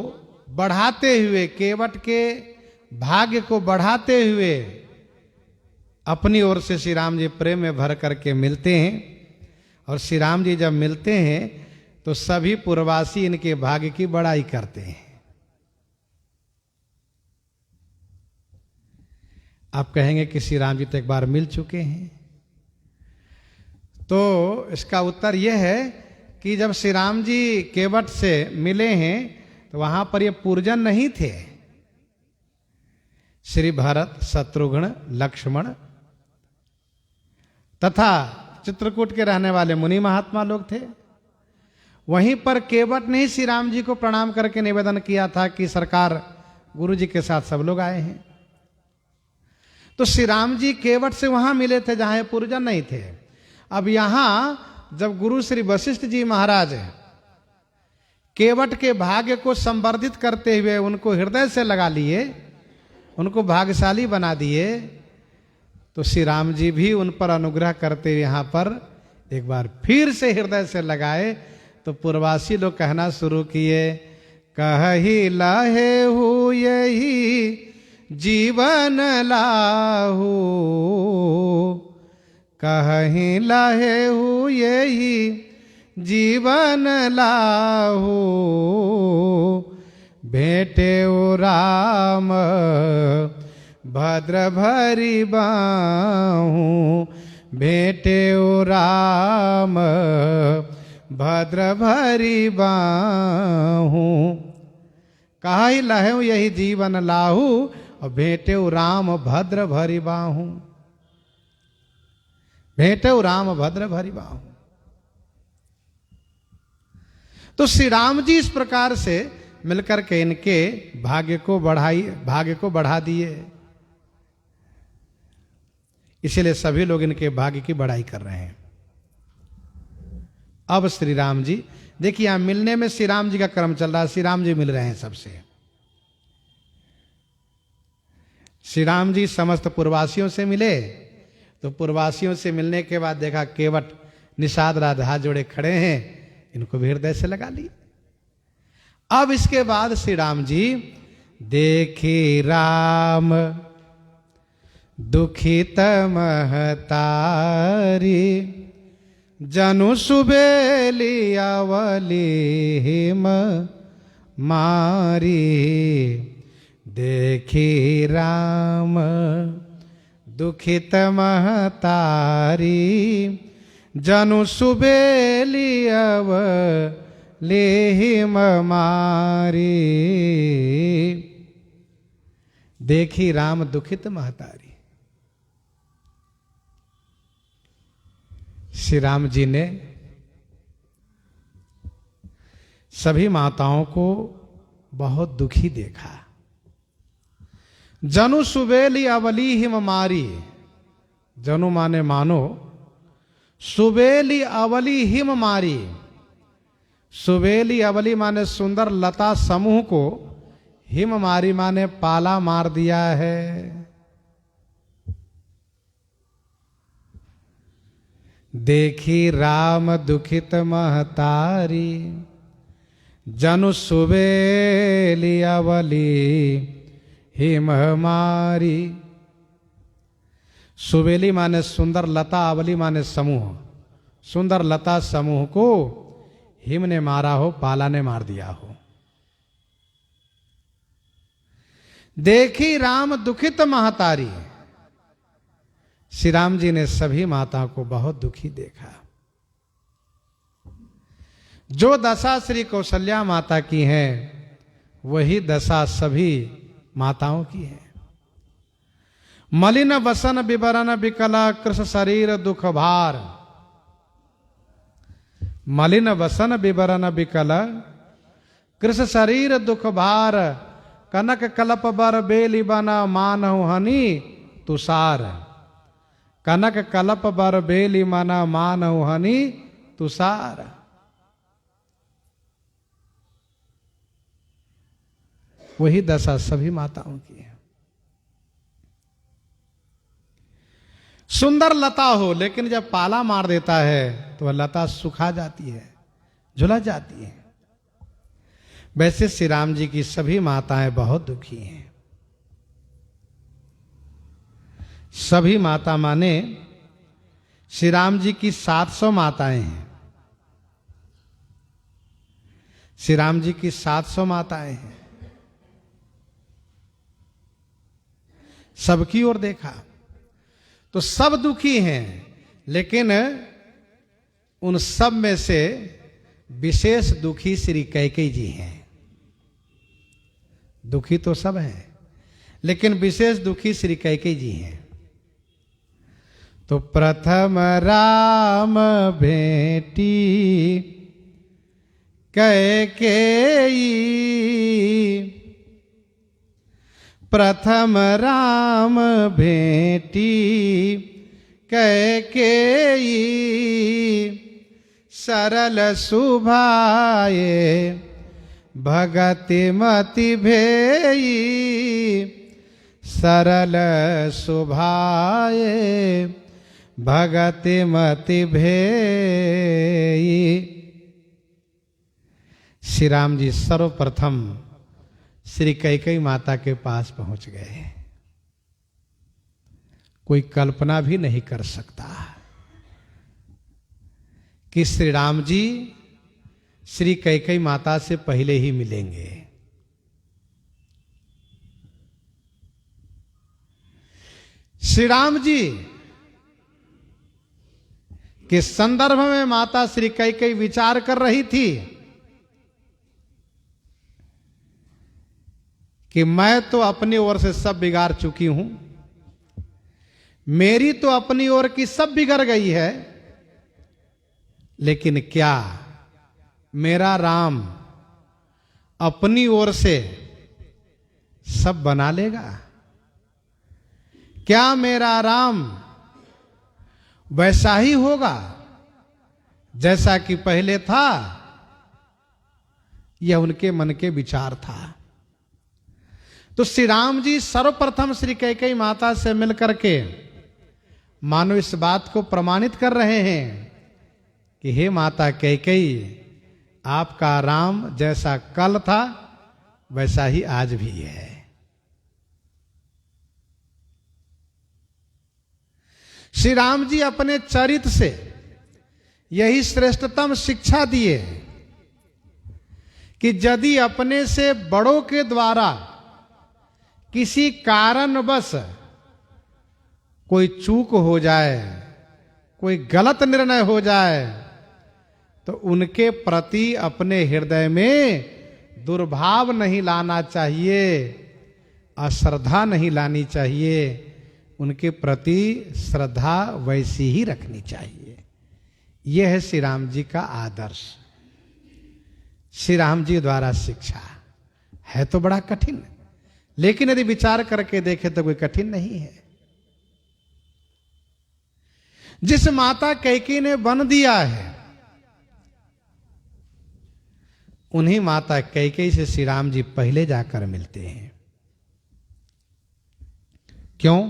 बढ़ाते हुए, केवट के भाग्य को बढ़ाते हुए अपनी ओर से श्री राम जी प्रेम में भर करके मिलते हैं। और श्री राम जी जब मिलते हैं तो सभी पुरवासी इनके भाग्य की बड़ाई करते हैं। आप कहेंगे कि श्री राम जी तो एक बार मिल चुके हैं, तो इसका उत्तर यह है कि जब श्री राम जी केवट से मिले हैं तो वहां पर ये पुरजन नहीं थे। श्री भरत, शत्रुघ्न, लक्ष्मण तथा चित्रकूट के रहने वाले मुनि महात्मा लोग थे। वहीं पर केवट ने ही श्री राम जी को प्रणाम करके निवेदन किया था कि सरकार गुरु जी के साथ सब लोग आए हैं। तो श्री राम जी केवट से वहां मिले थे जहां ये पुरजन नहीं थे। अब यहां जब गुरु श्री वशिष्ठ जी महाराज केवट के भाग्य को संवर्धित करते हुए उनको हृदय से लगा लिए, उनको भाग्यशाली बना दिए, तो श्री राम जी भी उन पर अनुग्रह करते हुए यहाँ पर एक बार फिर से हृदय से लगाए। तो पूर्वासी लोग कहना शुरू किए, कहि लाहे हु यही जीवन लाहू, कहि लाहे हु यही जीवन लाहू, भेटे ओ राम भद्र भरी बाहू, भेटे ओ राम भद्र भरी बाहू। कहि लहू यही जीवन लाहू और भेटे ओ राम भद्र भरी बाहू, भेटे ओ राम भद्र भरी बाहू। तो श्री राम जी इस प्रकार से मिलकर के इनके भाग्य को बढ़ा दिए। इसीलिए सभी लोग इनके भाग्य की बढ़ाई कर रहे हैं। अब श्री राम जी देखिए, यहां मिलने में श्री राम जी का क्रम चल रहा है। श्री राम जी मिल रहे हैं सबसे। श्री राम जी समस्त पूर्ववासियों से मिले, तो पूर्ववासियों से मिलने के बाद देखा केवट निषाद राधा जोड़े खड़े हैं, इनको भी हृदय से लगा ली। अब इसके बाद श्री राम जी देखी राम दुखित महतारी, जनु सुबेली अवली हिम मारी, देखी राम दुखित महतारी, जनु सुबेली अवली हिम मारी। देखी राम दुखित महतारी। श्री राम जी ने सभी माताओं को बहुत दुखी देखा। जनु सुबेली अवली हिम मारी, जनु माने मानो, सुबेली अवली हिम मारी। सुबेली अवली माने सुंदर लता समूह को हिम मारी माने पाला मार दिया है। देखी राम दुखित महतारी, जनु सुबेली अवली हिम मारी। सुबेली माने सुंदर लता, अवली माने समूह। सुंदर लता समूह को हिम ने मारा हो, पाला ने मार दिया हो। देखी राम दुखित महतारी, श्री राम जी ने सभी माताओं को बहुत दुखी देखा। जो दशा श्री कौशल्या माता की है वही दशा सभी माताओं की है। मलिन वसन विवरण विकला कृष शरीर दुख भार। मलिन वसन विवरण विकल कृष शरीर दुख भार। कनक कलप बर बेली बना मानहु हनी तुषार। कनक कलप बर बेली मना मानहु हनी तुषार। वही दशा सभी माताओं की है। सुंदर लता हो, लेकिन जब पाला मार देता है तो वह लता सुखा जाती है, झुलस जाती है। वैसे श्री राम जी की सभी माताएं बहुत दुखी हैं। सभी माता माने श्री राम जी की 700 माताएं हैं। श्री राम जी की 700 माताएं हैं। सबकी ओर देखा तो सब दुखी हैं, लेकिन उन सब में से विशेष दुखी श्री कैकेयी जी हैं। दुखी तो सब हैं, लेकिन विशेष दुखी श्री कैकेयी जी हैं। तो प्रथम राम भेटी कैकेयी, प्रथम राम भेटी कैकेयी। सरल सुभाए भगति मति भेई। सरल सुभाए भगति मति भेई। श्री राम जी सर्वप्रथम श्री कैकेयी माता के पास पहुंच गए। कोई कल्पना भी नहीं कर सकता कि श्री राम जी श्री कैकेयी माता से पहले ही मिलेंगे। श्री राम जी के संदर्भ में माता श्री कैकेयी विचार कर रही थी कि मैं तो अपनी ओर से सब बिगाड़ चुकी हूं, मेरी तो अपनी ओर की सब बिगड़ गई है, लेकिन क्या मेरा राम अपनी ओर से सब बना लेगा? क्या मेरा राम वैसा ही होगा जैसा कि पहले था? यह उनके मन के विचार था। तो श्री राम जी सर्वप्रथम श्री कैकेयी माता से मिलकर के मानो इस बात को प्रमाणित कर रहे हैं कि हे माता कैकेयी, आपका राम जैसा कल था वैसा ही आज भी है। श्री राम जी अपने चरित्र से यही श्रेष्ठतम शिक्षा दिए कि यदि अपने से बड़ों के द्वारा किसी कारणवश कोई चूक हो जाए, कोई गलत निर्णय हो जाए, तो उनके प्रति अपने हृदय में दुर्भाव नहीं लाना चाहिए, अश्रद्धा नहीं लानी चाहिए। उनके प्रति श्रद्धा वैसी ही रखनी चाहिए। यह है श्री राम जी का आदर्श, श्री राम जी द्वारा शिक्षा। है तो बड़ा कठिन, लेकिन यदि विचार करके देखे तो कोई कठिन नहीं है। जिस माता कैकेयी ने वन दिया है उन्हीं माता कैकेयी से श्री राम जी पहले जाकर मिलते हैं। क्यों?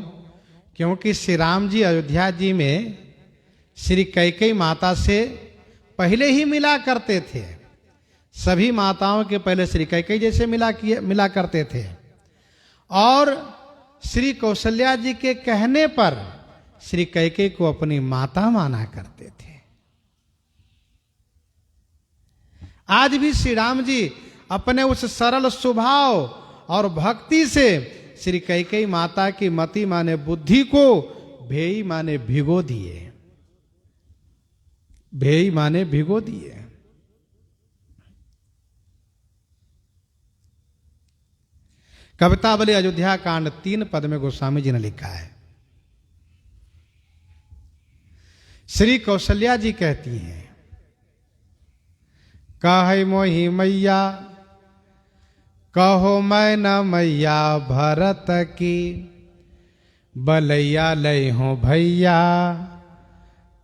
क्योंकि श्री राम जी अयोध्या जी में श्री कैकेयी माता से पहले ही मिला करते थे। सभी माताओं के पहले श्री कैकेयी जैसे मिला करते थे, और श्री कौशल्या जी के कहने पर श्री कैकेयी को अपनी माता माना करते थे। आज भी श्री राम जी अपने उस सरल स्वभाव और भक्ति से श्री कैकेयी माता की मति माने बुद्धि को भेई माने भिगो दिए, भेई माने भिगो दिए। कवितावली अयोध्या कांड 3 पद में गोस्वामी जी ने लिखा है। श्री कौशल्या जी कहती हैं, कहे मोहि मैया कहो मैं न मैया भरत की, बलैया लय हो भैया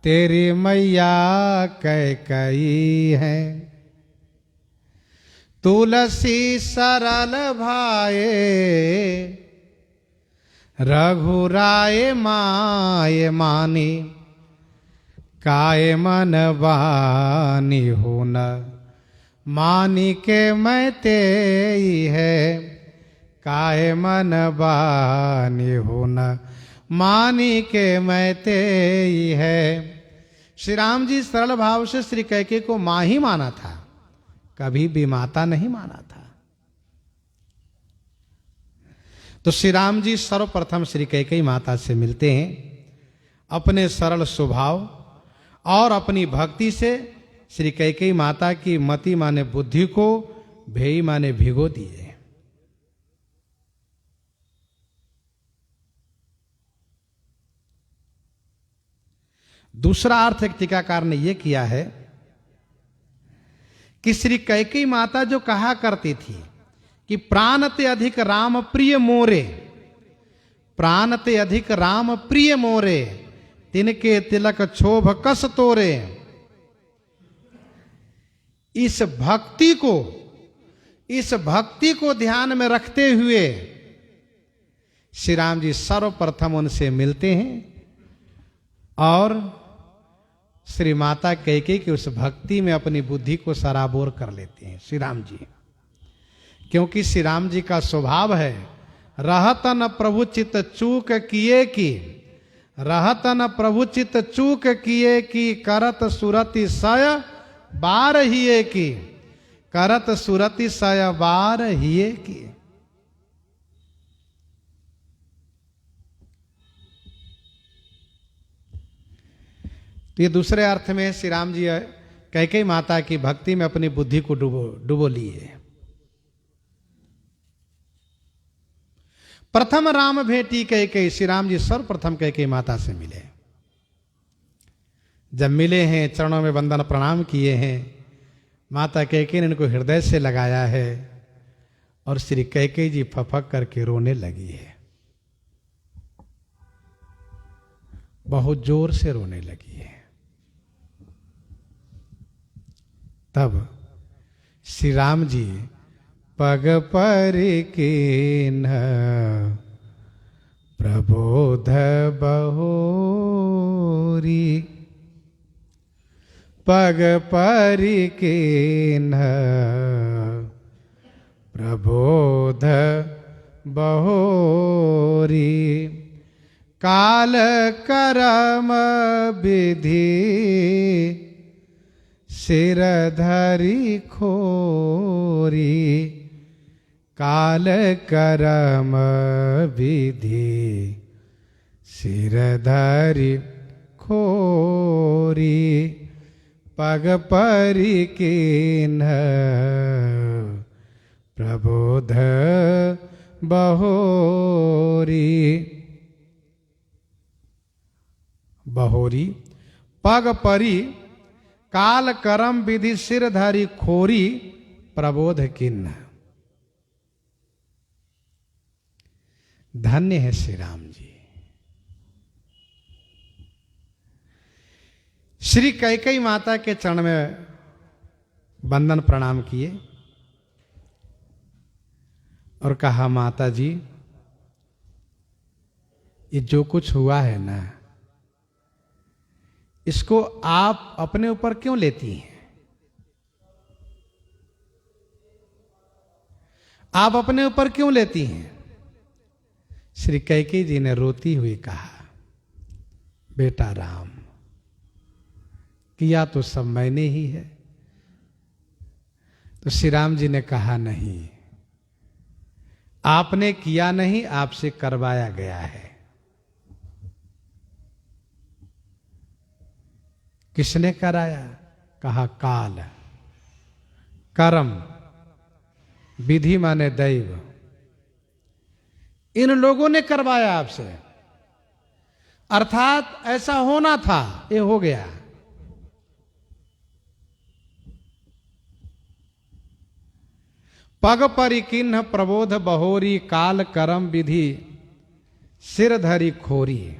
तेरी मैया कैकेयी है। तुलसी सरल भाए रघुराय माय मानी, काय मन बानी हो न मानी के मैं तेई है, काय मन बानी हो न मानी के मैं तेई है। श्री राम जी सरल भाव से श्री कैकेयी को मां ही माना था, कभी भी माता नहीं माना था। तो श्री राम जी सर्वप्रथम श्री कैकेयी माता से मिलते हैं, अपने सरल स्वभाव और अपनी भक्ति से श्री कैकेयी माता की मति माने बुद्धि को भेई माने भिगो दिए। दूसरा अर्थ एक टीकाकार ने यह किया है कि श्री कैकेयी माता जो कहा करती थी कि प्राण ते अधिक राम प्रिय मोरे, प्राण ते अधिक राम प्रिय मोरे, तिनके तिलक क्षोभ कस तोरे। इस भक्ति को ध्यान में रखते हुए श्री राम जी सर्वप्रथम उनसे मिलते हैं और श्री माता कैकेयी की उस भक्ति में अपनी बुद्धि को सराबोर कर लेते हैं श्री राम जी। क्योंकि श्री राम जी का स्वभाव है रहत न प्रभु चित चूक किए की, रहत न प्रभु चित चूक किए की, करत सुरति सय बार हिए की, करत सुरति सय बार हिए की। तो ये दूसरे अर्थ में श्री राम जी कैकेयी माता की भक्ति में अपनी बुद्धि को डुबो लिए। प्रथम राम भेटी कैकेयी, श्री राम जी सर्वप्रथम कैकेयी माता से मिले। जब मिले हैं, चरणों में वंदन प्रणाम किए हैं, माता कैकेयी ने इनको हृदय से लगाया है और श्री कैकेयी जी फफक करके रोने लगी है, बहुत जोर से रोने लगी है। तब श्री राम जी पग पर कीन्ह प्रबोध बहोरी, पग पर कीन्ह प्रबोध बहोरी, काल करम विधि सिर धरि खोरी, काल करम विधि सिर धरि खोरी, पग पर कीन्ह प्रबोध बहोरी। बहोरी पग परी, काल करम विधि सिर धरि खोरी, प्रबोध किन्ह। धन्य है श्री राम जी। श्री कैकेयी माता के चरण में वंदन प्रणाम किए और कहा, माता जी ये जो कुछ हुआ है ना, इसको आप अपने ऊपर क्यों लेती हैं? आप अपने ऊपर क्यों लेती हैं? श्री कैकेयी जी ने रोती हुई कहा, बेटा राम, किया तो सब मैंने ही है। तो श्री राम जी ने कहा, नहीं, आपने किया नहीं, आपसे करवाया गया है। किसने कराया? कहा, काल, कर्म, विधि माने दैव, इन लोगों ने करवाया आपसे। अर्थात ऐसा होना था, ये हो गया। पग परिकिन्ह प्रबोध बहोरी, काल करम विधि सिर धरी खोरी।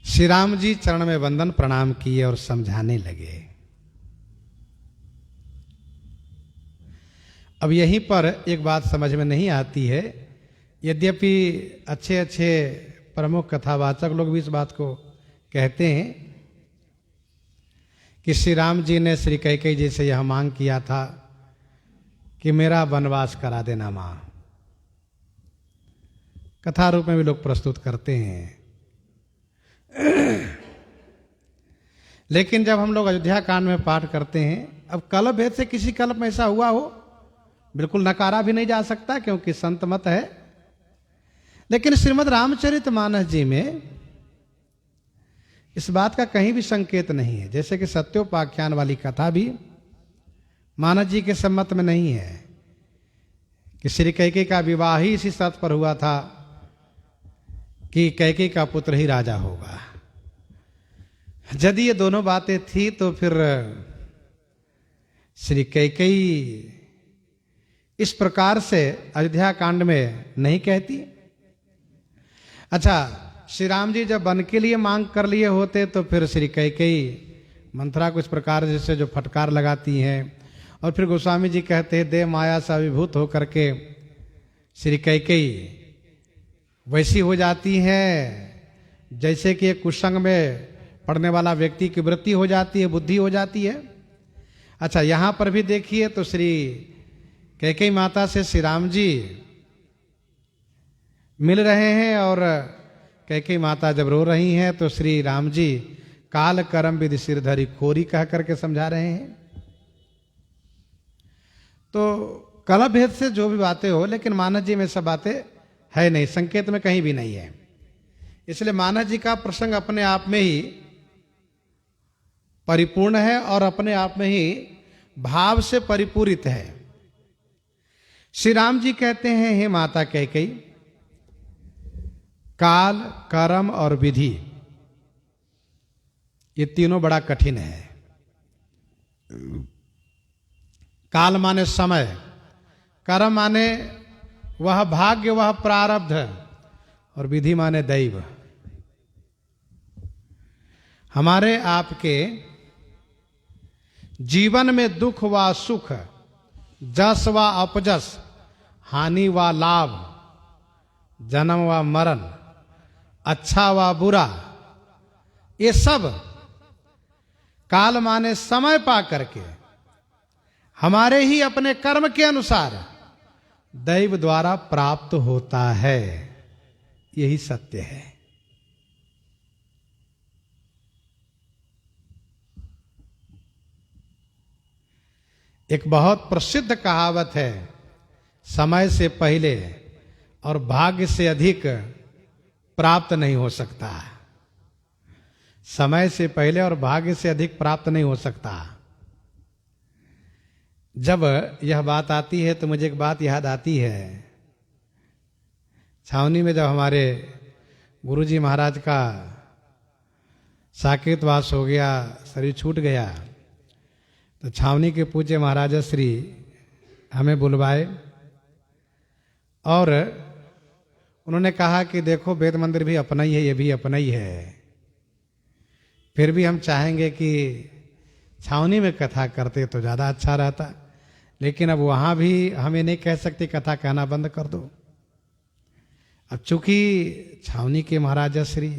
श्री राम जी चरण में वंदन प्रणाम किए और समझाने लगे। अब यहीं पर एक बात समझ में नहीं आती है, यद्यपि अच्छे अच्छे प्रमुख कथावाचक लोग भी इस बात को कहते हैं कि श्री राम जी ने श्री कैकेयी जी से यह मांग किया था कि मेरा वनवास करा देना मां। कथा रूप में भी लोग प्रस्तुत करते हैं। लेकिन जब हम लोग अयोध्या कांड में पाठ करते हैं, अब कल्प भेद से किसी कल्प में ऐसा हुआ हो, बिल्कुल नकारा भी नहीं जा सकता, क्योंकि संत मत है। लेकिन श्रीमद् रामचरितमानस जी में इस बात का कहीं भी संकेत नहीं है। जैसे कि सत्योपाख्यान वाली कथा भी मानस जी के सम्मत में नहीं है कि श्री कैकेयी का विवाह ही इसी शर्त पर हुआ था कि कैकेयी का पुत्र ही राजा होगा। यदि ये दोनों बातें थी तो फिर श्री कैकेयी इस प्रकार से अयोध्या कांड में नहीं कहती। अच्छा, श्री राम जी जब वन के लिए मांग कर लिए होते तो फिर श्री कैकेयी मंथरा को इस प्रकार जैसे जो फटकार लगाती हैं, और फिर गोस्वामी जी कहते हैं, देव माया से अभिभूत होकर के श्री कैकेयी वैसी हो जाती है जैसे कि एक कुसंग में पढ़ने वाला व्यक्ति की वृत्ति हो जाती है, बुद्धि हो जाती है। अच्छा, यहां पर भी देखिए तो श्री कैकेयी माता से श्री राम जी मिल रहे हैं, और कैकेयी माता जब रो रही हैं तो श्री राम जी काल करम विधि सिर धरी खोरी कह करके समझा रहे हैं। तो कल्प भेद से जो भी बातें हो, लेकिन मानस जी में सब बातें है नहीं, संकेत में कहीं भी नहीं है। इसलिए मानस जी का प्रसंग अपने आप में ही परिपूर्ण है और अपने आप में ही भाव से परिपूरित है। श्री राम जी कहते हैं, हे माता कैकेयी, काल, कर्म और विधि ये तीनों बड़ा कठिन है। काल माने समय, कर्म माने वह भाग्य, वह प्रारब्ध, और विधि माने दैव। हमारे आपके जीवन में दुख व सुख, जस व अपजस, हानि व लाभ, जन्म व मरण, अच्छा व बुरा, ये सब काल माने समय पा करके हमारे ही अपने कर्म के अनुसार दैव द्वारा प्राप्त होता है। यही सत्य है। एक बहुत प्रसिद्ध कहावत है, समय से पहले और भाग्य से अधिक प्राप्त नहीं हो सकता। समय से पहले और भाग्य से अधिक प्राप्त नहीं हो सकता। जब यह बात आती है तो मुझे एक बात याद आती है। छावनी में जब हमारे गुरुजी महाराज का साकेतवास हो गया, शरीर छूट गया, तो छावनी के पूज्य महाराज श्री हमें बुलवाए और उन्होंने कहा कि देखो, वेद मंदिर भी अपना ही है, ये भी अपना ही है, फिर भी हम चाहेंगे कि छावनी में कथा करते तो ज़्यादा अच्छा रहता, लेकिन अब वहाँ भी हमें नहीं कह सकते कथा कहना बंद कर दो। अब चूंकि छावनी के महाराजा श्री,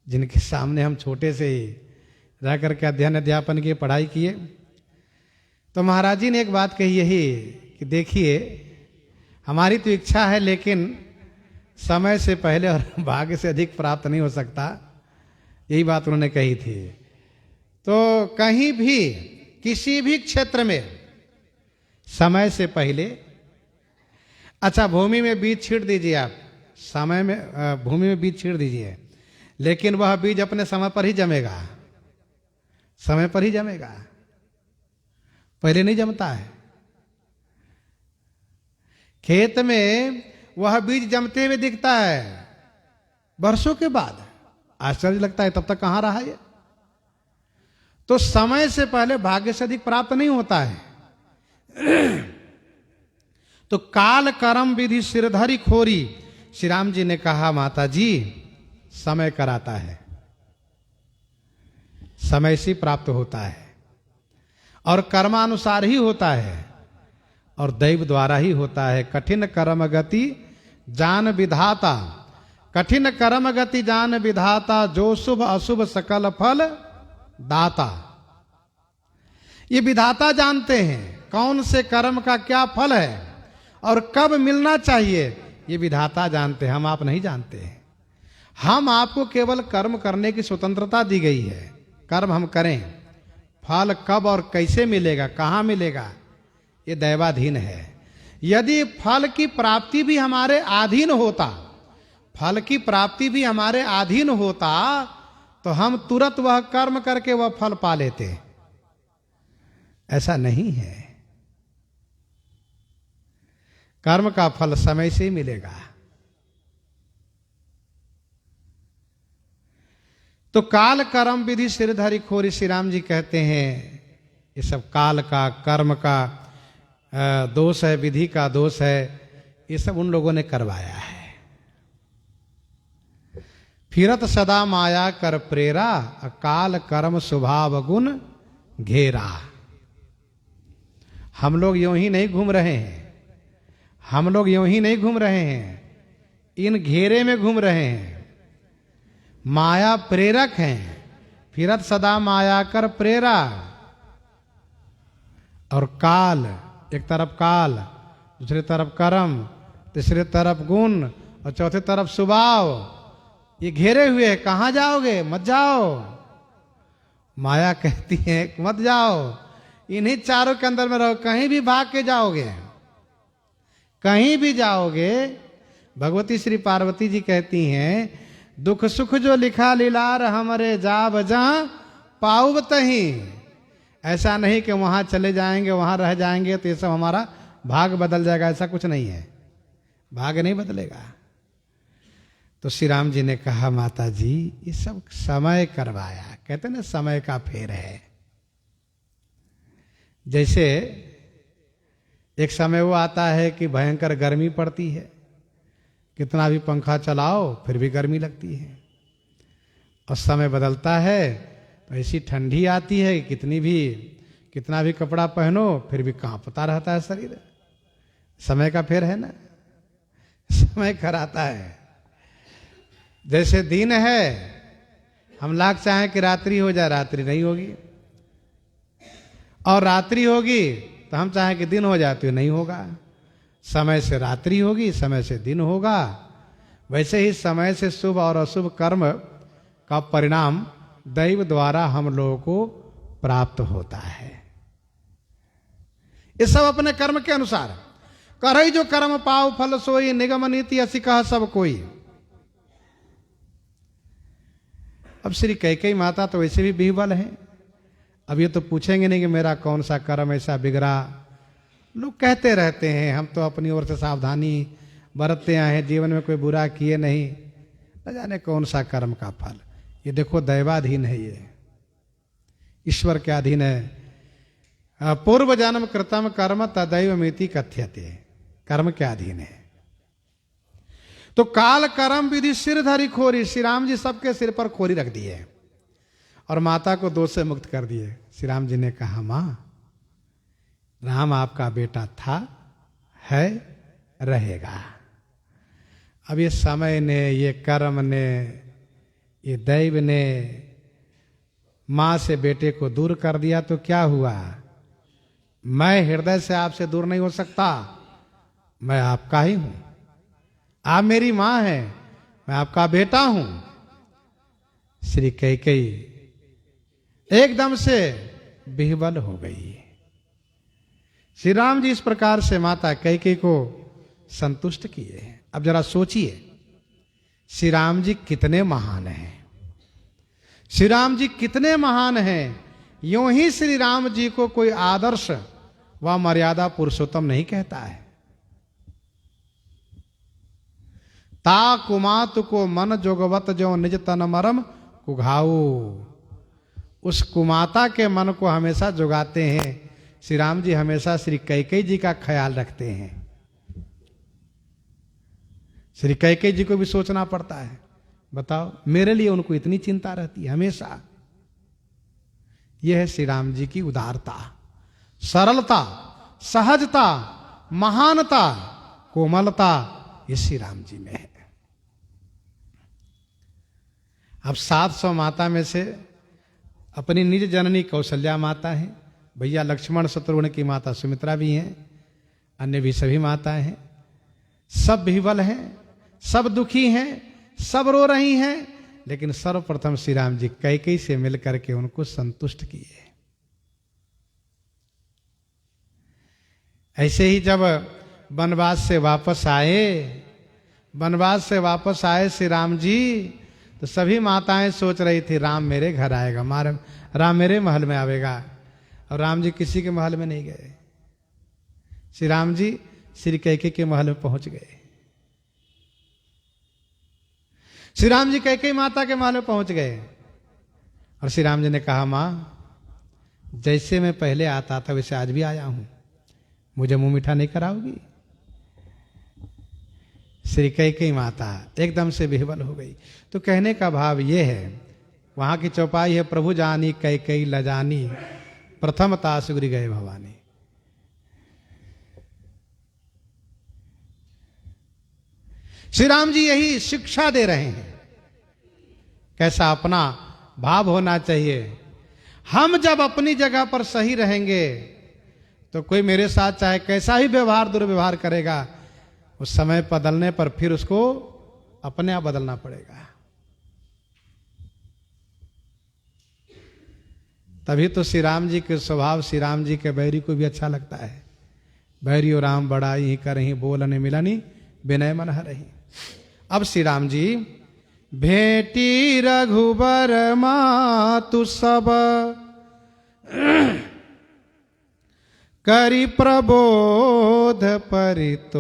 जिनके सामने हम छोटे से ही रह करके अध्ययन अध्यापन की पढ़ाई किए, तो महाराज जी ने एक बात कही यही कि देखिए हमारी तो इच्छा है, लेकिन समय से पहले और भाग्य से अधिक प्राप्त नहीं हो सकता, यही बात उन्होंने कही थी। तो कहीं भी किसी भी क्षेत्र में समय से पहले, अच्छा भूमि में बीज छींट दीजिए आप, समय में भूमि में बीज छींट दीजिए, लेकिन वह बीज अपने समय पर ही जमेगा, समय पर ही जमेगा, पहले नहीं जमता है। खेत में वह बीज जमते हुए दिखता है वर्षों के बाद, आश्चर्य लगता है तब तक कहां रहा ये। तो समय से पहले भाग्य से अधिक प्राप्त नहीं होता है। तो काल कर्म विधि सिरधरी खोरी, श्री राम जी ने कहा माता जी समय कराता है, समय से प्राप्त होता है और कर्मानुसार ही होता है और दैव द्वारा ही होता है। कठिन कर्म गति जान विधाता, कठिन कर्म गति जान विधाता, जो शुभ अशुभ सकल फल दाता। ये विधाता जानते हैं कौन से कर्म का क्या फल है और कब मिलना चाहिए, ये विधाता जानते हैं, हम आप नहीं जानते हैं। हम आपको केवल कर्म करने की स्वतंत्रता दी गई है, कर्म हम करें, फल कब और कैसे मिलेगा, कहां मिलेगा, ये दैवाधीन है। यदि फल की प्राप्ति भी हमारे अधीन होता, फल की प्राप्ति भी हमारे अधीन होता, तो हम तुरंत वह कर्म करके वह फल पा लेते। ऐसा नहीं है, कर्म का फल समय से ही मिलेगा। तो काल कर्म विधि सिरधरी खोरी, श्री राम जी कहते हैं ये सब काल का, कर्म का दोष है, विधि का दोष है, ये सब उन लोगों ने करवाया है। फिरत सदा माया कर प्रेरा, काल कर्म स्वभाव गुण घेरा। हम लोग यूं ही नहीं घूम रहे हैं, हम लोग यूं ही नहीं घूम रहे हैं, इन घेरे में घूम रहे हैं। माया प्रेरक हैं, फिरत सदा माया कर प्रेरा, और काल, एक तरफ काल, दूसरी तरफ कर्म, तीसरी तरफ गुण और चौथी तरफ स्वभाव, ये घेरे हुए हैं। कहां जाओगे, मत जाओ। माया कहती है मत जाओ, इन्हीं चारों के अंदर में रहो, कहीं भी भाग के जाओगे, कहीं भी जाओगे। भगवती श्री पार्वती जी कहती हैं दुख सुख जो लिखा लीलार हमरे जाब जहां पाऊब तहीं। ऐसा नहीं कि वहां चले जाएंगे, वहां रह जाएंगे तो ये सब हमारा भाग बदल जाएगा, ऐसा कुछ नहीं है, भाग नहीं बदलेगा। तो श्री राम जी ने कहा माता जी ये सब समय करवाया, कहते ना समय का फेर है। जैसे एक समय वो आता है कि भयंकर गर्मी पड़ती है, कितना भी पंखा चलाओ फिर भी गर्मी लगती है, और समय बदलता है तो ऐसी ठंडी आती है कि कितना भी कपड़ा पहनो फिर भी कांपता रहता है शरीर। समय का फेर है ना, समय कराता है। जैसे दिन है, हम लाख चाहें कि रात्रि हो जाए, रात्रि नहीं होगी, और रात्रि होगी तो हम चाहें कि दिन हो जाए तो नहीं होगा। समय से रात्रि होगी, समय से दिन होगा। वैसे ही समय से शुभ और अशुभ कर्म का परिणाम दैव द्वारा हम लोगों को प्राप्त होता है। ये सब अपने कर्म के अनुसार। करई जो कर्म पाओ फल सोई, निगम नीति ऐसी कहा सब कोई। अब श्री कैकेयी माता तो वैसे भी बिहबल है, अब ये तो पूछेंगे नहीं कि मेरा कौन सा कर्म ऐसा बिगड़ा। लोग कहते रहते हैं हम तो अपनी ओर से सावधानी बरतते आए हैं, जीवन में कोई बुरा किए नहीं, न जाने कौन सा कर्म का फल। ये देखो दैवाधीन है, ये ईश्वर के अधीन है। पूर्व जन्म कृतम कर्म तदैव मिति कथ्यते, कर्म के अधीन है। तो काल कर्म विधि सिर धरी खोरी, श्री राम जी सबके सिर पर खोरी रख दी है। और माता को दोष से मुक्त कर दिए। श्री राम जी ने कहा, माँ, राम आपका बेटा था, है, रहेगा। अब ये समय ने, ये कर्म ने, ये दैव ने माँ से बेटे को दूर कर दिया तो क्या हुआ? मैं हृदय से आपसे दूर नहीं हो सकता, मैं आपका ही हूं। आप मेरी माँ हैं, मैं आपका बेटा हूं। श्री कैकेयी एकदम से विह्वल हो गई। श्री राम जी इस प्रकार से माता कैकेयी को संतुष्ट किए। अब जरा सोचिए, श्री राम जी कितने महान हैं, श्री राम जी कितने महान हैं। यूं ही श्री राम जी को कोई आदर्श व मर्यादा पुरुषोत्तम नहीं कहता है। ता कुमात को मन जोगवत जो निज तन मरम कुघाऊ। उस कुमाता के मन को हमेशा जोगाते हैं। श्री राम जी हमेशा श्री कैकेयी जी का ख्याल रखते हैं। श्री कैकेयी जी को भी सोचना पड़ता है। बताओ, मेरे लिए उनको इतनी चिंता रहती है हमेशा। यह है श्री राम जी की उदारता, सरलता, सहजता, महानता, कोमलता, ये श्री राम जी में है। अब 700 माता में से अपनी निज जननी कौशल्या माता है, भैया लक्ष्मण शत्रुघ्न की माता सुमित्रा भी हैं, अन्य भी सभी माताएं हैं। सब विह्वल हैं, सब दुखी हैं, सब रो रही हैं, लेकिन सर्वप्रथम श्री राम जी कैकेयी से मिलकर के उनको संतुष्ट किए। ऐसे ही जब वनवास से वापस आए श्री राम जी, तो सभी माताएं सोच रही थी राम मेरे घर आएगा, राम मेरे महल में आवेगा। और राम जी किसी के महल में नहीं गए। श्री राम जी श्री कैकेयी के महल में पहुंच गए। श्री राम जी कैकेयी माता के महल में पहुंच गए और श्री राम जी ने कहा, मां, जैसे मैं पहले आता था वैसे आज भी आया हूं, मुझे मुंह मीठा नहीं कराओगी? श्री कैकेयी माता एकदम से विह्वल हो गई। तो कहने का भाव यह है, वहां की चौपाई है, प्रभु जानी कैकेयी लजानी, प्रथम तासुगरी गए भवानी। श्री राम जी यही शिक्षा दे रहे हैं, कैसा अपना भाव होना चाहिए। हम जब अपनी जगह पर सही रहेंगे तो कोई मेरे साथ चाहे कैसा ही व्यवहार दुर्व्यवहार करेगा, उस समय बदलने पर फिर उसको अपने आप बदलना पड़ेगा। तभी तो श्री राम जी के स्वभाव, श्री राम जी के बैरी को भी अच्छा लगता है। बैरियो राम बड़ाई ही करही, बोलने मिलनी विनय मन हरही। अब श्री राम जी भेटी रघुबर मातु सब करि प्रबोध परितोष।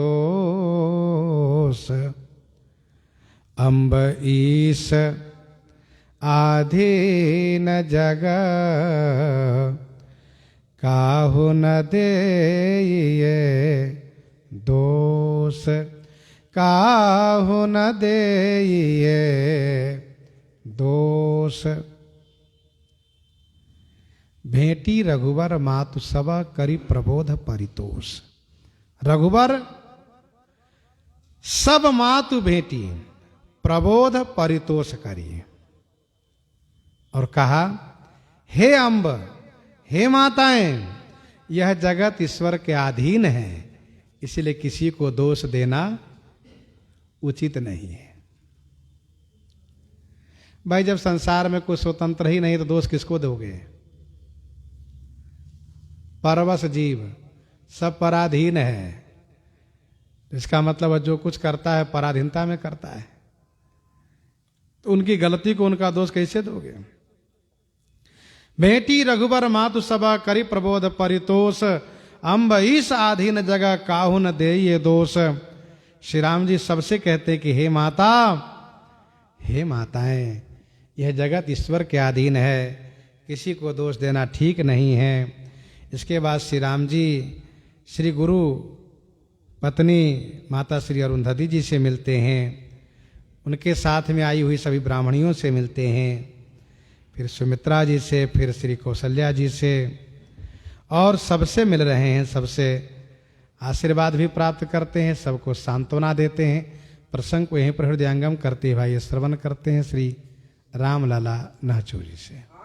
अम्ब ईश आधीन जग काहु न देइए दोष, काहु न देइए दोष। भेटी रघुवर मातु सब करी प्रबोध परितोष। रघुवर सब मातु भेटी प्रबोध परितोष करिए। और कहा, हे अम्ब, हे माताएं, यह जगत ईश्वर के अधीन है, इसलिए किसी को दोष देना उचित नहीं है। भाई, जब संसार में कोई स्वतंत्र ही नहीं तो दोष किसको दोगे? परवश जीव सब पराधीन है। इसका मतलब जो कुछ करता है पराधीनता में करता है, तो उनकी गलती को उनका दोष कैसे दोगे? भेटी रघुबर मातु सभा करी प्रबोध परितोष। अम्ब ईश आधीन जगह काहु न देइए दोष। श्री राम जी सबसे कहते कि हे माता, हे माताएं, यह जगत ईश्वर के अधीन है, किसी को दोष देना ठीक नहीं है। इसके बाद श्री राम जी श्री गुरु पत्नी माता श्री अरुंधति जी से मिलते हैं, उनके साथ में आई हुई सभी ब्राह्मणियों से मिलते हैं। फिर सुमित्रा जी से, फिर श्री कौशल्या जी से, और सबसे मिल रहे हैं, सबसे आशीर्वाद भी प्राप्त करते हैं, सबको सांत्वना देते हैं। प्रसंग को यहीं पर हृदयंगम करते भाई श्रवण करते हैं श्री रामलला नहचूरी से।